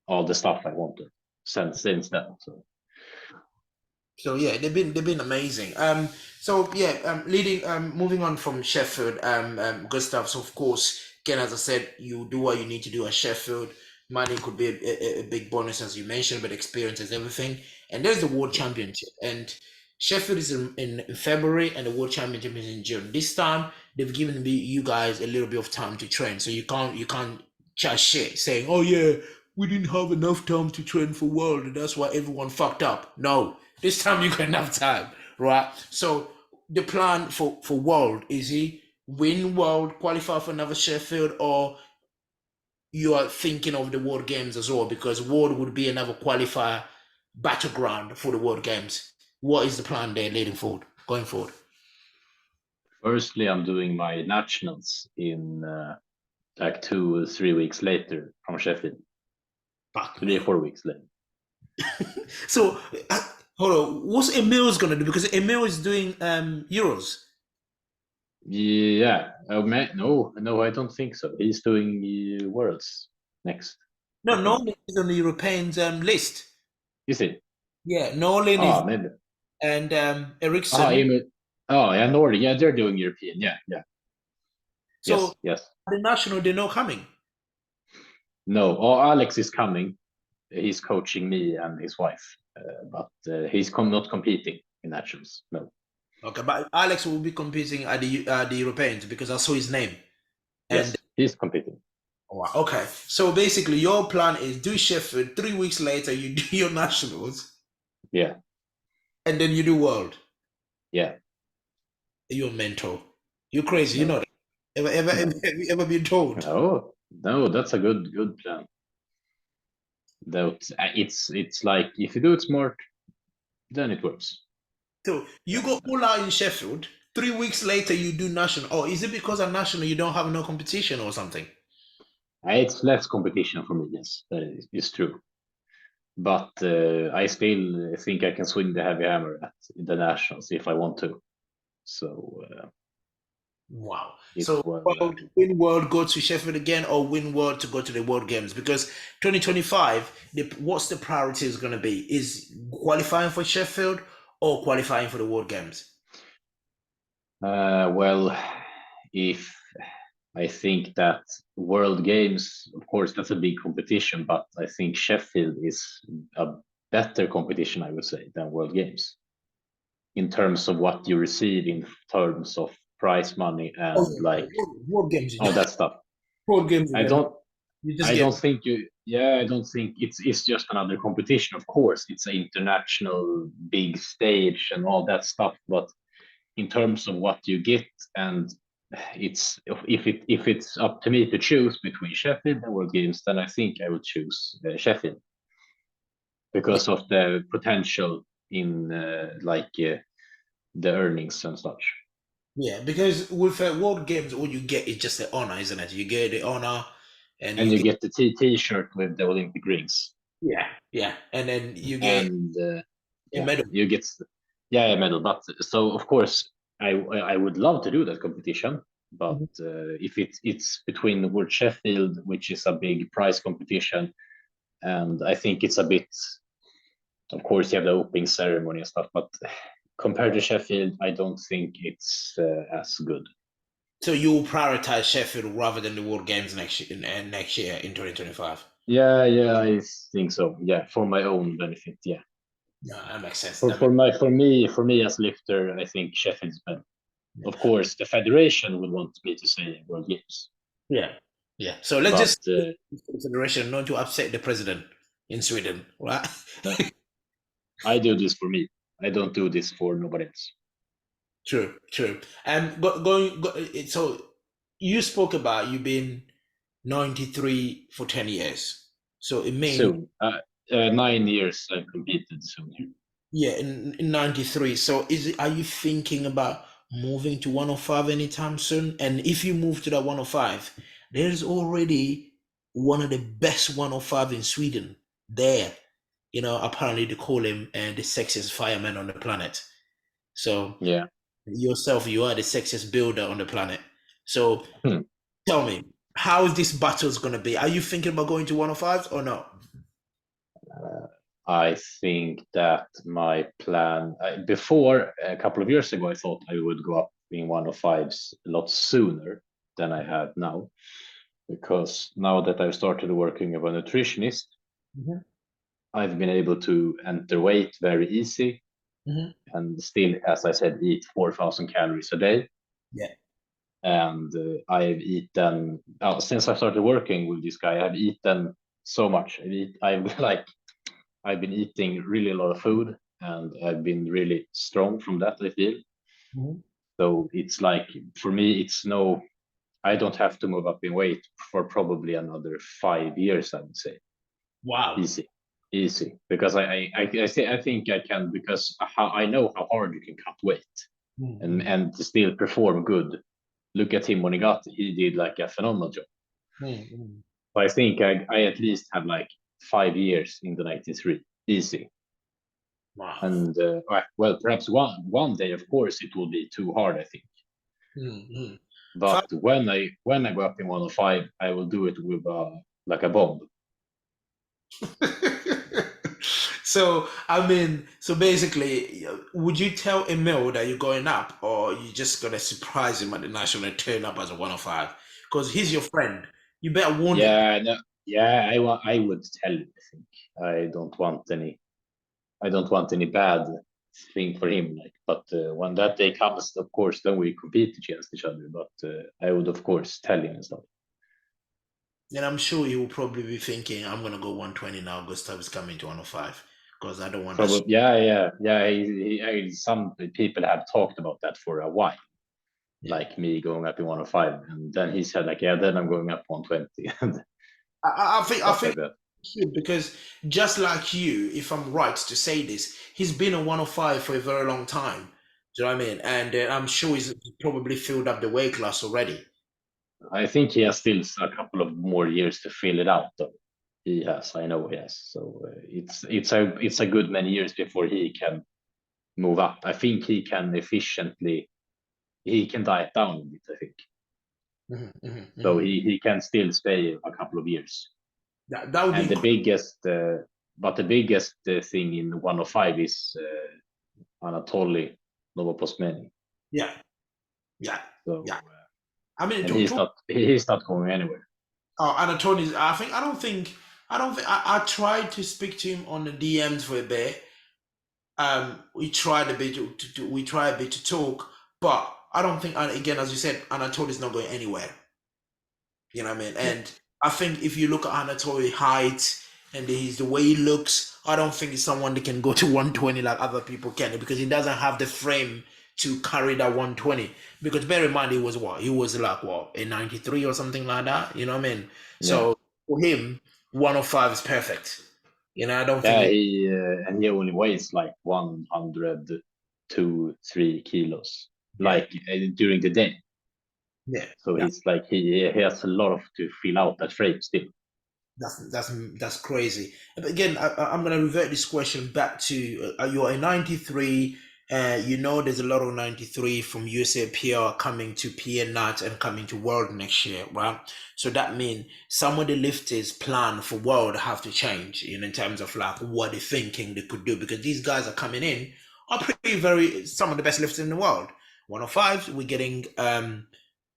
A: all the stuff I wanted since then.
B: So yeah, they've been amazing. So yeah, moving on from Sheffield, Gustav. So of course, again, as I said, you do what you need to do at Sheffield. Money could be a big bonus, as you mentioned, but experience is everything. And there's the World Championship, and Sheffield is in February, and the World Championship is in June. This time, they've given you guys a little bit of time to train, so you can't chat shit saying, "Oh yeah, we didn't have enough time to train for World, and that's why everyone fucked up." No, this time you got enough time, right? So the plan for World is win world, qualify for another Sheffield, or you are thinking of the World Games as well? Because World would be another qualifier battleground for the World Games. What is the plan there leading forward, going forward?
A: Firstly, I'm doing my nationals in like 2 or 3 weeks later from Sheffield.
B: Fuck
A: 3 or 4 weeks later.
B: So hold on, what's Emil's gonna do? Because Emil is doing Euros.
A: Yeah. Oh, no, I don't think so. He's doing Worlds next, I
B: No,
A: think.
B: Nolan is on the Europeans list.
A: Is it?
B: Yeah, Nolan is
A: Maybe.
B: and Ericsson.
A: Emil. Yeah, Nordic. Yeah, they're doing European. Yeah.
B: So
A: Yes.
B: the national, they're not coming.
A: No. Oh, Alex is coming. He's coaching me and his wife, but he's not competing in nationals. No.
B: Okay, but Alex will be competing at the Europeans because I saw his name. And
A: Yes, he's competing.
B: wow, okay, so basically your plan is do Sheffield. 3 weeks later, you do your nationals,
A: Yeah.
B: and then you do World.
A: Yeah.
B: You're mental. You're crazy. You
A: No.
B: know that. Have you ever been told?
A: No, that's a good plan. That it's like if you do it smart, then it works.
B: So you go all out in Sheffield. 3 weeks later, you do national. Oh, is it because of national you don't have no competition or something?
A: It's less competition for me. Yes, that is true. But I still think I can swing the heavy hammer at the nationals if I want to. So
B: Wow.
A: it
B: So
A: will.
B: win world, go to Sheffield again, or win world to go to the World Games? Because 2025, what's the priority is going to be? Is qualifying for Sheffield or qualifying for the World Games?
A: Well, if I think that World Games, of course, that's a big competition, but I think Sheffield is a better competition, I would say, than World Games in terms of what you receive in terms of prize money
B: Oh,
A: and
B: yeah,
A: like
B: World Games.
A: all that stuff.
B: World Games.
A: I don't
B: You just
A: I
B: get.
A: don't think you yeah, I don't think it's just another competition. Of course, it's an international big stage and all that stuff, but in terms of what you get and if it's up to me to choose between Sheffield and World Games, then I think I would choose Sheffield because of the potential in the earnings and such.
B: Yeah, because with World Games, all you get is just the honor, isn't it? You get the honor, and
A: And
B: you
A: you
B: get
A: get the T-shirt with the Olympic rings,
B: yeah, and then you get
A: and
B: a medal.
A: you get a medal. But so of course I would love to do that competition, but
B: Mhm.
A: if it's between World Sheffield, which is a big prize competition, and I think it's a bit. Of course, you have the opening ceremony and stuff, but compared to Sheffield, I don't think it's as good.
B: So you will prioritize Sheffield rather than the World Games next year in 2025.
A: Yeah, I think so. Yeah, for my own benefit. Yeah,
B: No, that makes sense.
A: for me as lifter, I think Sheffield's better.
B: Yeah.
A: Of course, the federation would want me to say World Games,
B: Yeah. Yeah. So let's
A: but
B: just consideration not to upset the president in Sweden, right?
A: no, I do this for me. I don't do this for nobody else.
B: True, true. And so you spoke about you being 93 for 10 years. So it means,
A: Soon, 9 years I've competed soon here.
B: yeah, in 93. So are you thinking about moving to 105 anytime soon? And if you move to that 105, there's already one of the best 105 in Sweden there. You know, apparently they call him the sexiest fireman on the planet. So
A: Yeah.
B: yourself, you are the sexiest builder on the planet. So
A: Hmm.
B: tell me, how is this battle's gonna be? Are you thinking about going to 105s or no?
A: I think that my plan before a couple of years ago, I thought I would go up in 105s a lot sooner than I have now, because now that I've started working as a nutritionist,
B: Mhm.
A: I've been able to enter weight very easy
B: Mhm.
A: and still, as I said, eat 4,000 calories a day.
B: Yeah.
A: And I've eaten since I started working with this guy. I've eaten so much. I've like I've been eating really a lot of food, and I've been really strong from that, I feel.
B: Mhm.
A: So it's like, for me, it's no, I don't have to move up in weight for probably another 5 years, I would say.
B: Wow.
A: Easy. Because I think I can, because I know how hard you can cut weight
B: Mm,
A: and still perform good. Look at him when he did like a phenomenal job.
B: mm.
A: So I think I at least have like 5 years in the 93, easy.
B: Wow.
A: And well, perhaps one day, of course, it will be too hard, I think.
B: Mm.
A: But when I go up in 105, I will do it with like a bomb.
B: So I mean, so basically, would you tell Emil that you're going up, or you just gonna surprise him at the national and turn up as a 105? Because he's your friend. You better warn him.
A: Yeah, no, yeah, I would tell him. I think I don't want any bad thing for him. Like, but when that day comes, of course, then we compete against each other. But I would, of course, tell him and stuff.
B: And I'm sure he will probably be thinking, I'm gonna go 120 now. Gustav is coming to 105 because I don't want that.
A: Probably, yeah. Some people have talked about that for a while,
B: Yeah.
A: like me going up in 105, and then he said like, yeah, then I'm going up 120 and
B: I
A: stuff
B: think
A: like that.
B: because just like you, if I'm right to say this, he's been a 105 for a very long time. Do you know what I mean? And I'm sure he's probably filled up the weight class already.
A: I think he has still a couple of more years to fill it out, though. He has, I know he has. So it's a good many years before he can move up. I think he can efficiently, he can diet down a bit, I think. So he can still stay a couple of years.
B: That would
A: And
B: be
A: the biggest thing in 105 is Anatoly Novoposmeny.
B: yeah, yeah,
A: So
B: yeah. I mean,
A: and he's not going anywhere.
B: Anatoly's. I tried to speak to him on the DMs for a bit. We tried a bit we tried a bit to talk, but I don't think. And again, as you said, Anatoly's not going anywhere. You know what I mean?
A: Yeah,
B: And I think if you look at Anatoly height and the way he looks, I don't think he's someone that can go to 120 like other people can because he doesn't have the frame to carry that 120. Because bear in mind, he was what? He was like what, a 93 or something like that. You know what I mean?
A: yeah.
B: So for him, 105 is perfect. You know, I don't think
A: Yeah,
B: it,
A: he only weighs like 102, 3 kilos,
B: yeah,
A: like during the day.
B: yeah,
A: So
B: yeah.
A: he's like he has a lot of to fill out that frame still.
B: That's crazy. But again, I'm gonna revert this question back to you're a 93. You know, there's a lot of 93 from USAPL coming to PNAT and coming to World next year, right? So that means some of the lifters' plan for World have to change, in terms of like what they're thinking they could do because these guys are coming in are some of the best lifters in the world. 105, we're getting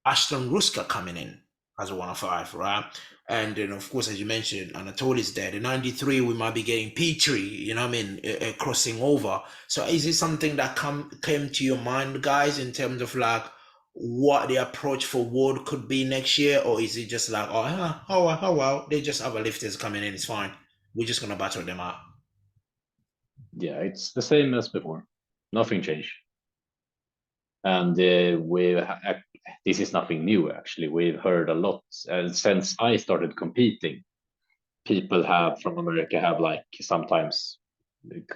B: Ashton Ruska coming in as a 105, right? And then, of course, as you mentioned, Anatoly's there. The 93, we might be getting Petrie, you know what I mean, crossing over. So is it something that came to your mind, guys, in terms of like what the approach for Ward could be next year? Or is it just like, well, they just have a lifters coming in, it's fine. We're just going to battle them out.
A: Yeah, it's the same as before. Nothing changed. And this is nothing new actually. We've heard a lot since I started competing. People have from America have like sometimes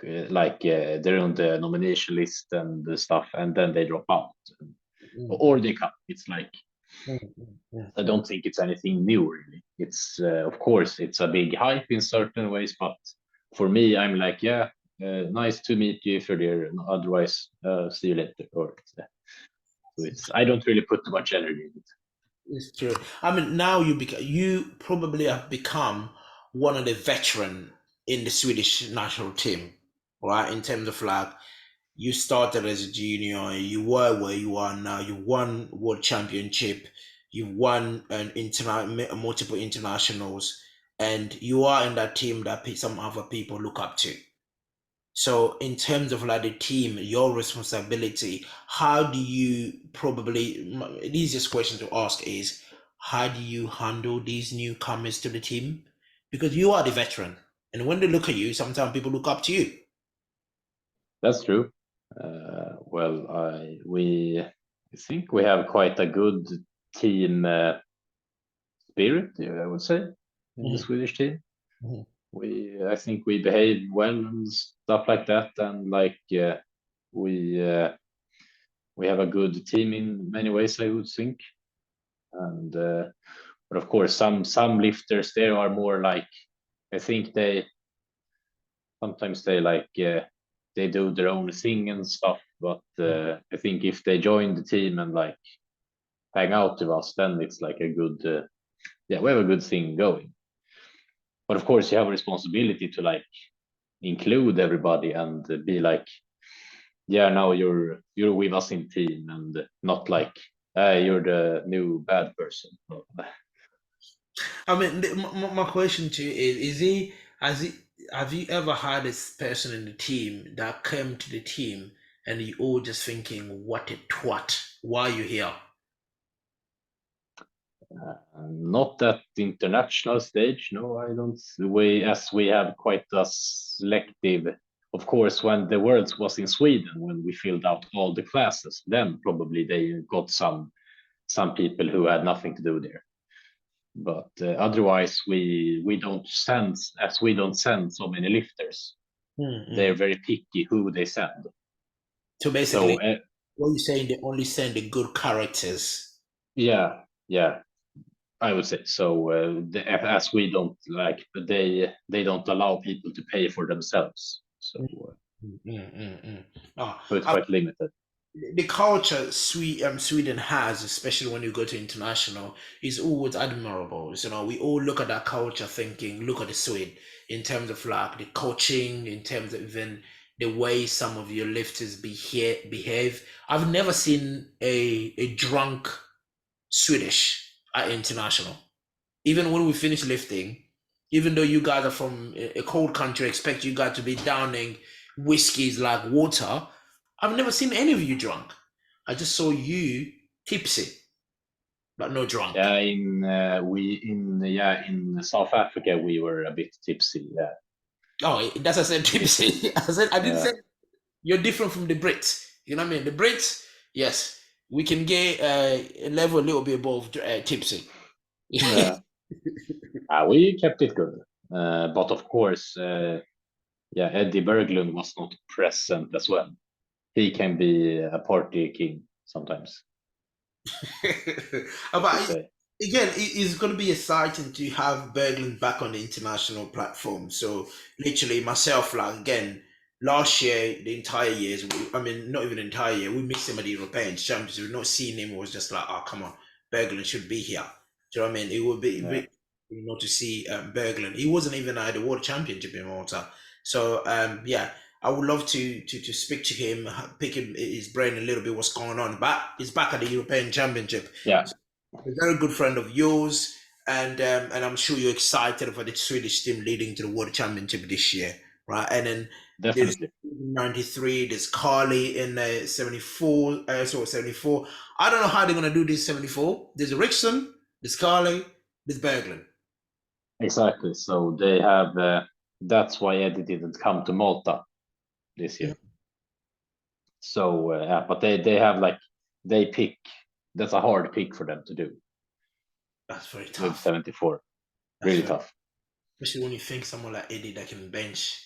A: they're on the nomination list and the stuff, and then they drop out or they cut. It's like I don't think it's anything new really. It's of course it's a big hype in certain ways, but for me, I'm like, yeah, nice to meet you if you're there. Otherwise, see you later. Or so it's I don't really put too much energy in it.
B: It's true. I mean, now you probably have become one of the veteran in the Swedish national team, right? In terms of like you started as a junior, you were where you are now. You won world championship, you won multiple internationals, and you are in that team that some other people look up to. So, in terms of like the team, your responsibility, how do you the easiest question to ask is, how do you handle these newcomers to the team? Because you are the veteran. And when they look at you, sometimes people look up to you.
A: That's true. Well, I we I think we have quite a good team spirit, I would say, in the
B: Mhm,
A: Swedish team.
B: mhm,
A: I think we behave well and stuff like that, and like we we have a good team in many ways, I would think. And but of course, some lifters there are more like, I think they sometimes they like they do their own thing and stuff. But I think if they join the team and like hang out with us, then it's like a good yeah, we have a good thing going. But of course, you have a responsibility to like include everybody and be like, yeah, now you're with us in team, and not like, you're the new bad person.
B: I mean, my question to you is he, has he, have you ever had this person in the team that came to the team and you all just thinking, what a twat, why are you here?
A: Not at the international stage, no, I don't. We have quite a selective. Of course, when the Worlds was in Sweden, when we filled out all the classes, then probably they got some people who had nothing to do there. But otherwise, we don't send so many lifters. They're
B: Mm-mm.
A: very picky who they send.
B: So
A: So
B: basically, what you're saying, they only send the good characters.
A: yeah, yeah, I would say so. As we don't like, they don't allow people to pay for themselves, so
B: Oh,
A: so it's quite limited.
B: the culture Sweden has, especially when you go to international, is always admirable. So, we all look at that culture thinking, look at the Swede in terms of like the coaching, in terms of even the way some of your lifters behave. I've never seen a drunk Swedish at international. Even when we finish lifting, even though you guys are from a cold country, I expect you guys to be downing whiskeys like water. I've never seen any of you drunk. I just saw you tipsy, but no drunk.
A: Yeah, in South Africa we were a bit tipsy. Yeah,
B: Oh, that's I said
A: a bit.
B: tipsy. I didn't say
A: Yeah,
B: you're different from the Brits. You know what I mean? The Brits, yes, we can get a level a little bit above tipsy.
A: yeah. We kept it good, but of course, yeah, Eddie Berglund was not present as well. He can be a party king sometimes, just to
B: But
A: say.
B: again, it's going to be exciting to have Berglund back on the international platform. So literally, myself, like again, last year, the entire years, I mean, not even the entire year, we missed him at the European Championships. We've not seen him. It was just like, oh, come on, Berglund should be here. Do you know what I mean? It would be
A: Yeah,
B: really, to see Berglund. He wasn't even at the World Championship in Malta. So yeah, I would love to speak to him, pick his brain a little bit, what's going on. But he's back at the European Championship,
A: yeah,
B: a very good friend of yours, and I'm sure you're excited for the Swedish team leading to the World Championship this year, right? And then there's
A: definitely.
B: 93, there's Carly in 74, so 74. I don't know how they're gonna do this 74. There's Rickson, there's Carly, there's Berglund.
A: Exactly. So they have. That's why Eddie didn't come to Malta this year. So yeah, but they have like, they pick. That's a hard pick for them to do
B: That's very
A: with
B: tough.
A: 74.
B: That's
A: Really
B: very,
A: tough.
B: especially when you think someone like Eddie that can bench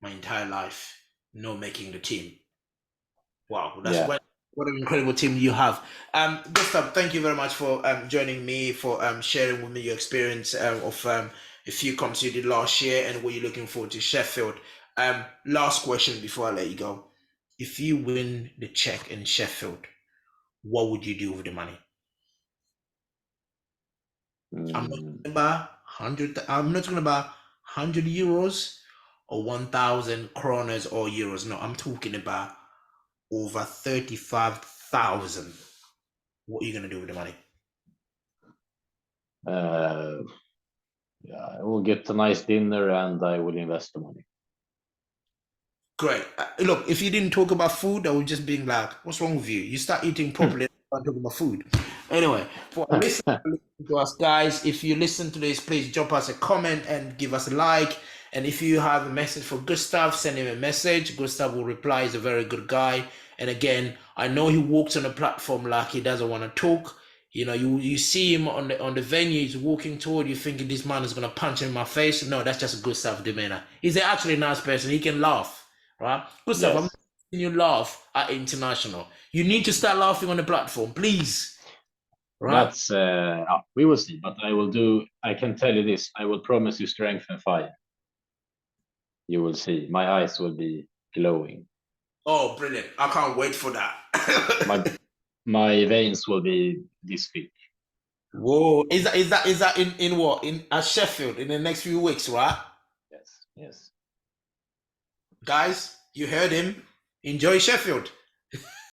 B: my entire life, no making the team. Wow, that's
A: Yeah,
B: what an incredible team you have. Gustav, thank you very much for joining me, for sharing with me your experience of a few comps you did last year and what you're looking forward to Sheffield. Last question before I let you go. If you win the check in Sheffield, what would you do with the money? I'm not
A: mm,
B: talking about 100. I'm not talking about 100 euros or 1,000 kronas or euros. No, I'm talking about over 35,000. What are you gonna do with the money?
A: uh, yeah. I will get a nice dinner and I will invest the money.
B: Great. Look, if you didn't talk about food, I would just be like, "What's wrong with you? You start eating properly, start talking about food." Anyway, for listening to us, guys, if you listen to this, please drop us a comment and give us a like. And if you have a message for Gustav, send him a message. Gustav will reply. He's a very good guy. And again, I know he walks on a platform like he doesn't want to talk. You know, you see him on the venue, he's walking toward you, thinking this man is gonna punch him in my face. No, that's just Gustav demeanor. He's actually a nice person. He can laugh, right? Gustav, I'm
A: Yes,
B: seeing you laugh at international. You need to start laughing on the platform, please. Right?
A: that's we will see. But I will do. I can tell you this. I will promise you strength and fire. You will see. My eyes will be glowing.
B: Oh, brilliant! I can't wait for that.
A: My my veins will be this thick.
B: Whoa! Is that in what in at Sheffield in the next few weeks, right?
A: Yes, yes.
B: Guys, you heard him. Enjoy Sheffield.